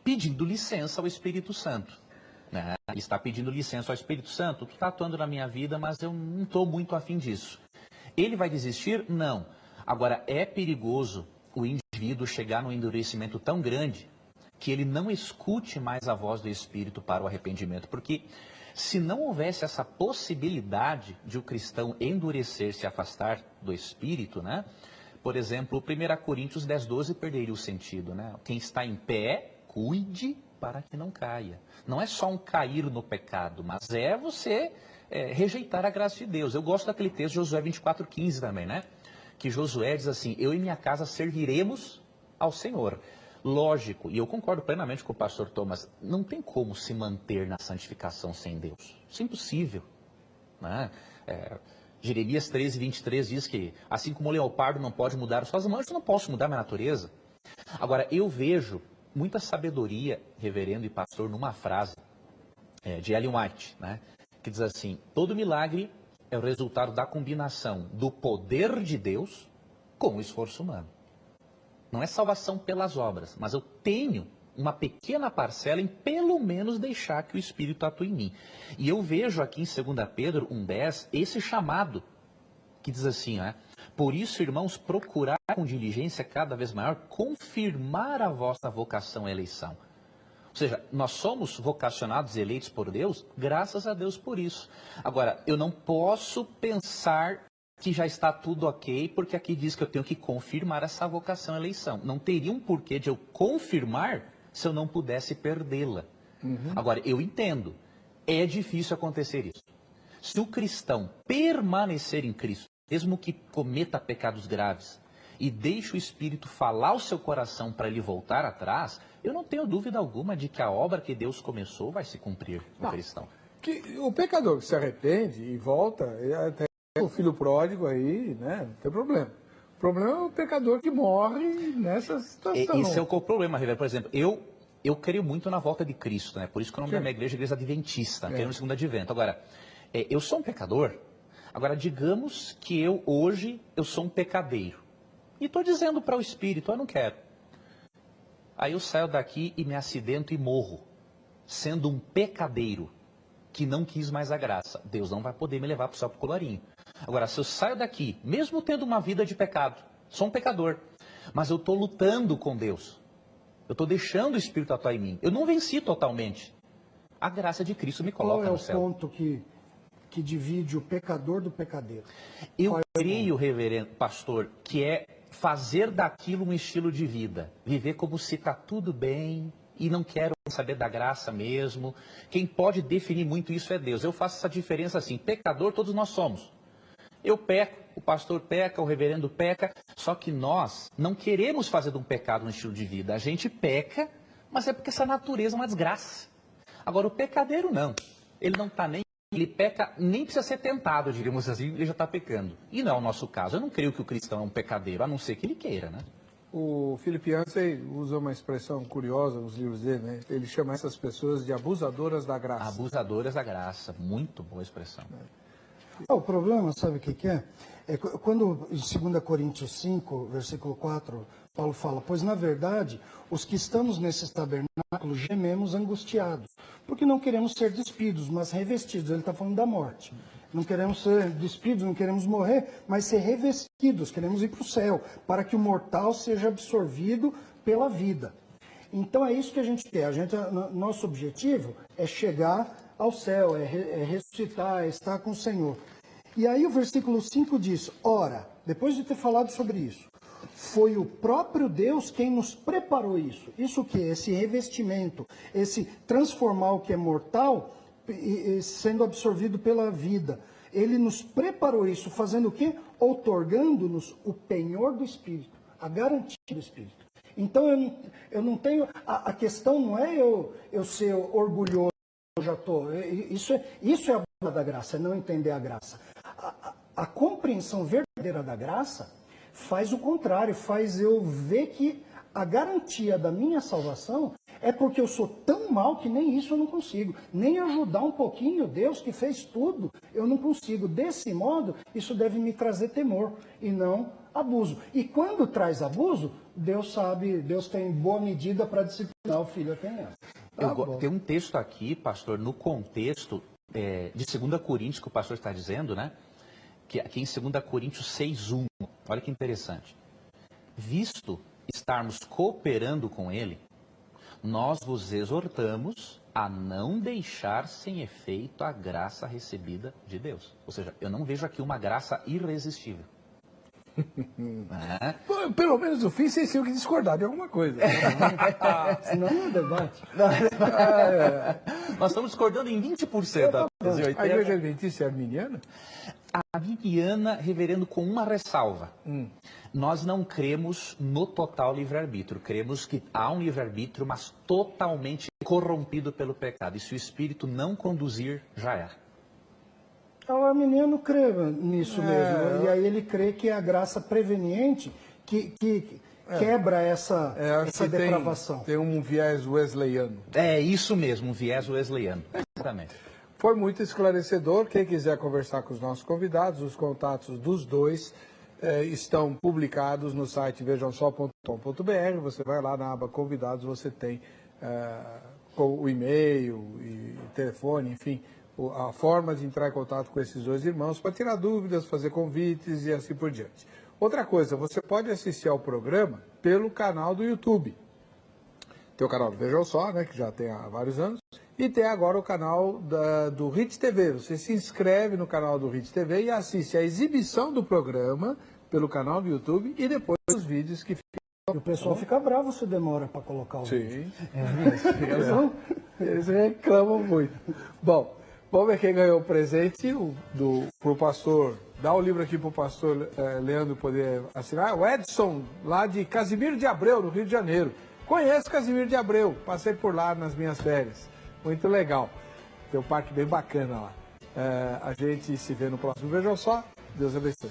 pedindo licença ao Espírito Santo. Né? Ele está pedindo licença ao Espírito Santo, tu está atuando na minha vida, mas eu não estou muito afim disso. Ele vai desistir? Não. Agora, é perigoso o indivíduo chegar num endurecimento tão grande que ele não escute mais a voz do Espírito para o arrependimento. Porque se não houvesse essa possibilidade de o cristão endurecer, se afastar do Espírito, né? Por exemplo, 1 Coríntios 10:12 perderia o sentido, né? Quem está em pé, cuide para que não caia. Não é só um cair no pecado, mas é você rejeitar a graça de Deus. Eu gosto daquele texto de Josué 24:15 também, né? Que Josué diz assim, eu e minha casa serviremos ao Senhor. Lógico, e eu concordo plenamente com o pastor Thomas, não tem como se manter na santificação sem Deus. Isso é impossível. Né? Jeremias 13:23 diz que, assim como o leopardo não pode mudar suas mãos, eu não posso mudar minha natureza. Agora, eu vejo muita sabedoria, reverendo e pastor, numa frase de Ellen White, né? Que diz assim, todo milagre é o resultado da combinação do poder de Deus com o esforço humano. Não é salvação pelas obras, mas eu tenho uma pequena parcela em pelo menos deixar que o Espírito atue em mim. E eu vejo aqui em 2 Pedro 1:10 esse chamado, que diz assim, por isso, irmãos, procurar com diligência cada vez maior confirmar a vossa vocação e eleição. Ou seja, nós somos vocacionados e eleitos por Deus, graças a Deus por isso. Agora, eu não posso pensar que já está tudo ok, porque aqui diz que eu tenho que confirmar essa vocação e eleição. Não teria um porquê de eu confirmar se eu não pudesse perdê-la. Agora, eu entendo, é difícil acontecer isso. Se o cristão permanecer em Cristo, mesmo que cometa pecados graves, e deixe o Espírito falar ao seu coração para ele voltar atrás, eu não tenho dúvida alguma de que a obra que Deus começou vai se cumprir no cristão. Que o pecador que se arrepende e volta, até o filho pródigo aí, né, não tem problema. O problema é o pecador que morre nessa situação. Esse é o problema, Reverendo. Por exemplo, eu creio muito na volta de Cristo, né? Por isso que o nome da minha igreja é Igreja Adventista, creio no segundo advento. Agora, eu sou um pecador. Agora, digamos que hoje eu sou um pecadeiro. E estou dizendo para o Espírito, eu não quero. Aí eu saio daqui e me acidento e morro, sendo um pecadeiro que não quis mais a graça. Deus não vai poder me levar para o céu, para o colarinho. Agora, se eu saio daqui, mesmo tendo uma vida de pecado, sou um pecador, mas eu estou lutando com Deus. Eu estou deixando o Espírito atuar em mim. Eu não venci totalmente. A graça de Cristo me coloca no céu. Qual é o ponto que divide o pecador do pecadeiro? Eu creio, reverendo pastor, que é fazer daquilo um estilo de vida. Viver como se está tudo bem e não quero saber da graça mesmo. Quem pode definir muito isso é Deus. Eu faço essa diferença assim. Pecador todos nós somos. Eu peco, o pastor peca, o reverendo peca. Só que nós não queremos fazer de um pecado um estilo de vida. A gente peca, mas é porque essa natureza é uma desgraça. Agora o pecadeiro não. Ele não está nem ele peca, nem precisa ser tentado, diríamos assim, ele já está pecando. E não é o nosso caso. Eu não creio que o cristão é um pecadeiro, a não ser que ele queira, né? O Philip Yancey usa uma expressão curiosa nos livros dele, né? Ele chama essas pessoas de abusadoras da graça. Abusadoras da graça, muito boa expressão. O problema, sabe o que é? É quando em 2 Coríntios 5, versículo 4, Paulo fala, pois na verdade, os que estamos nesses tabernáculos gememos angustiados, porque não queremos ser despidos, mas revestidos. Ele está falando da morte. Não queremos ser despidos, não queremos morrer, mas ser revestidos, queremos ir para o céu, para que o mortal seja absorvido pela vida. Então é isso que a gente quer. Nosso objetivo é chegar ao céu, é ressuscitar, é estar com o Senhor. E aí o versículo 5 diz, ora, depois de ter falado sobre isso, foi o próprio Deus quem nos preparou isso. Isso o quê? Esse revestimento, esse transformar o que é mortal sendo absorvido pela vida. Ele nos preparou isso, fazendo o quê? Outorgando-nos o penhor do Espírito, a garantia do Espírito. Então eu não tenho, a questão não é eu ser orgulhoso, eu já estou. Isso é a bola da graça, é não entender a graça. A compreensão verdadeira da graça faz o contrário, faz eu ver que a garantia da minha salvação é porque eu sou tão mal que nem isso eu não consigo. Nem ajudar um pouquinho Deus que fez tudo, eu não consigo. Desse modo, isso deve me trazer temor e não abuso. E quando traz abuso, Deus sabe, Deus tem boa medida para disciplinar o filho a quem é. Tem um texto aqui, pastor, no contexto de 2 Coríntios, que o pastor está dizendo, né? Que aqui em 2 Coríntios 6:1. Olha que interessante. Visto estarmos cooperando com ele, nós vos exortamos a não deixar sem efeito a graça recebida de Deus. Ou seja, eu não vejo aqui uma graça irresistível. Pelo menos no fim vocês tinham que discordar de alguma coisa. Senão não é debate. Nós estamos discordando em 20%. A igreja adventista é arminiana? A arminiana, reverendo, com uma ressalva. Nós não cremos no total livre-arbítrio. Cremos que há um livre-arbítrio, mas totalmente corrompido pelo pecado. E se o Espírito não conduzir, já é. O arminiano crê nisso mesmo. E aí ele crê que é a graça preveniente que quebra essa depravação. Tem um viés wesleyano. É isso mesmo, um viés wesleyano. Exatamente. Foi muito esclarecedor. Quem quiser conversar com os nossos convidados, os contatos dos dois estão publicados no site vejamsó.com.br. Você vai lá na aba convidados, você tem o e-mail e telefone, enfim, a forma de entrar em contato com esses dois irmãos para tirar dúvidas, fazer convites e assim por diante. Outra coisa, você pode assistir ao programa pelo canal do YouTube. Tem o canal do Vejam Só, né, que já tem há vários anos, e tem agora o canal do Hits TV. Você se inscreve no canal do Hits TV e assiste a exibição do programa pelo canal do YouTube e depois os vídeos que ficam. E o pessoal fica bravo se demora para colocar o vídeo. Eles reclamam muito. Bom, vamos ver quem ganhou o presente pro pastor. Dá o livro aqui para o pastor Leandro poder assinar. O Edson, lá de Casimiro de Abreu, no Rio de Janeiro. Conheço Casimiro de Abreu, passei por lá nas minhas férias. Muito legal. Tem um parque bem bacana lá. A gente se vê no próximo Vejam Só. Deus abençoe.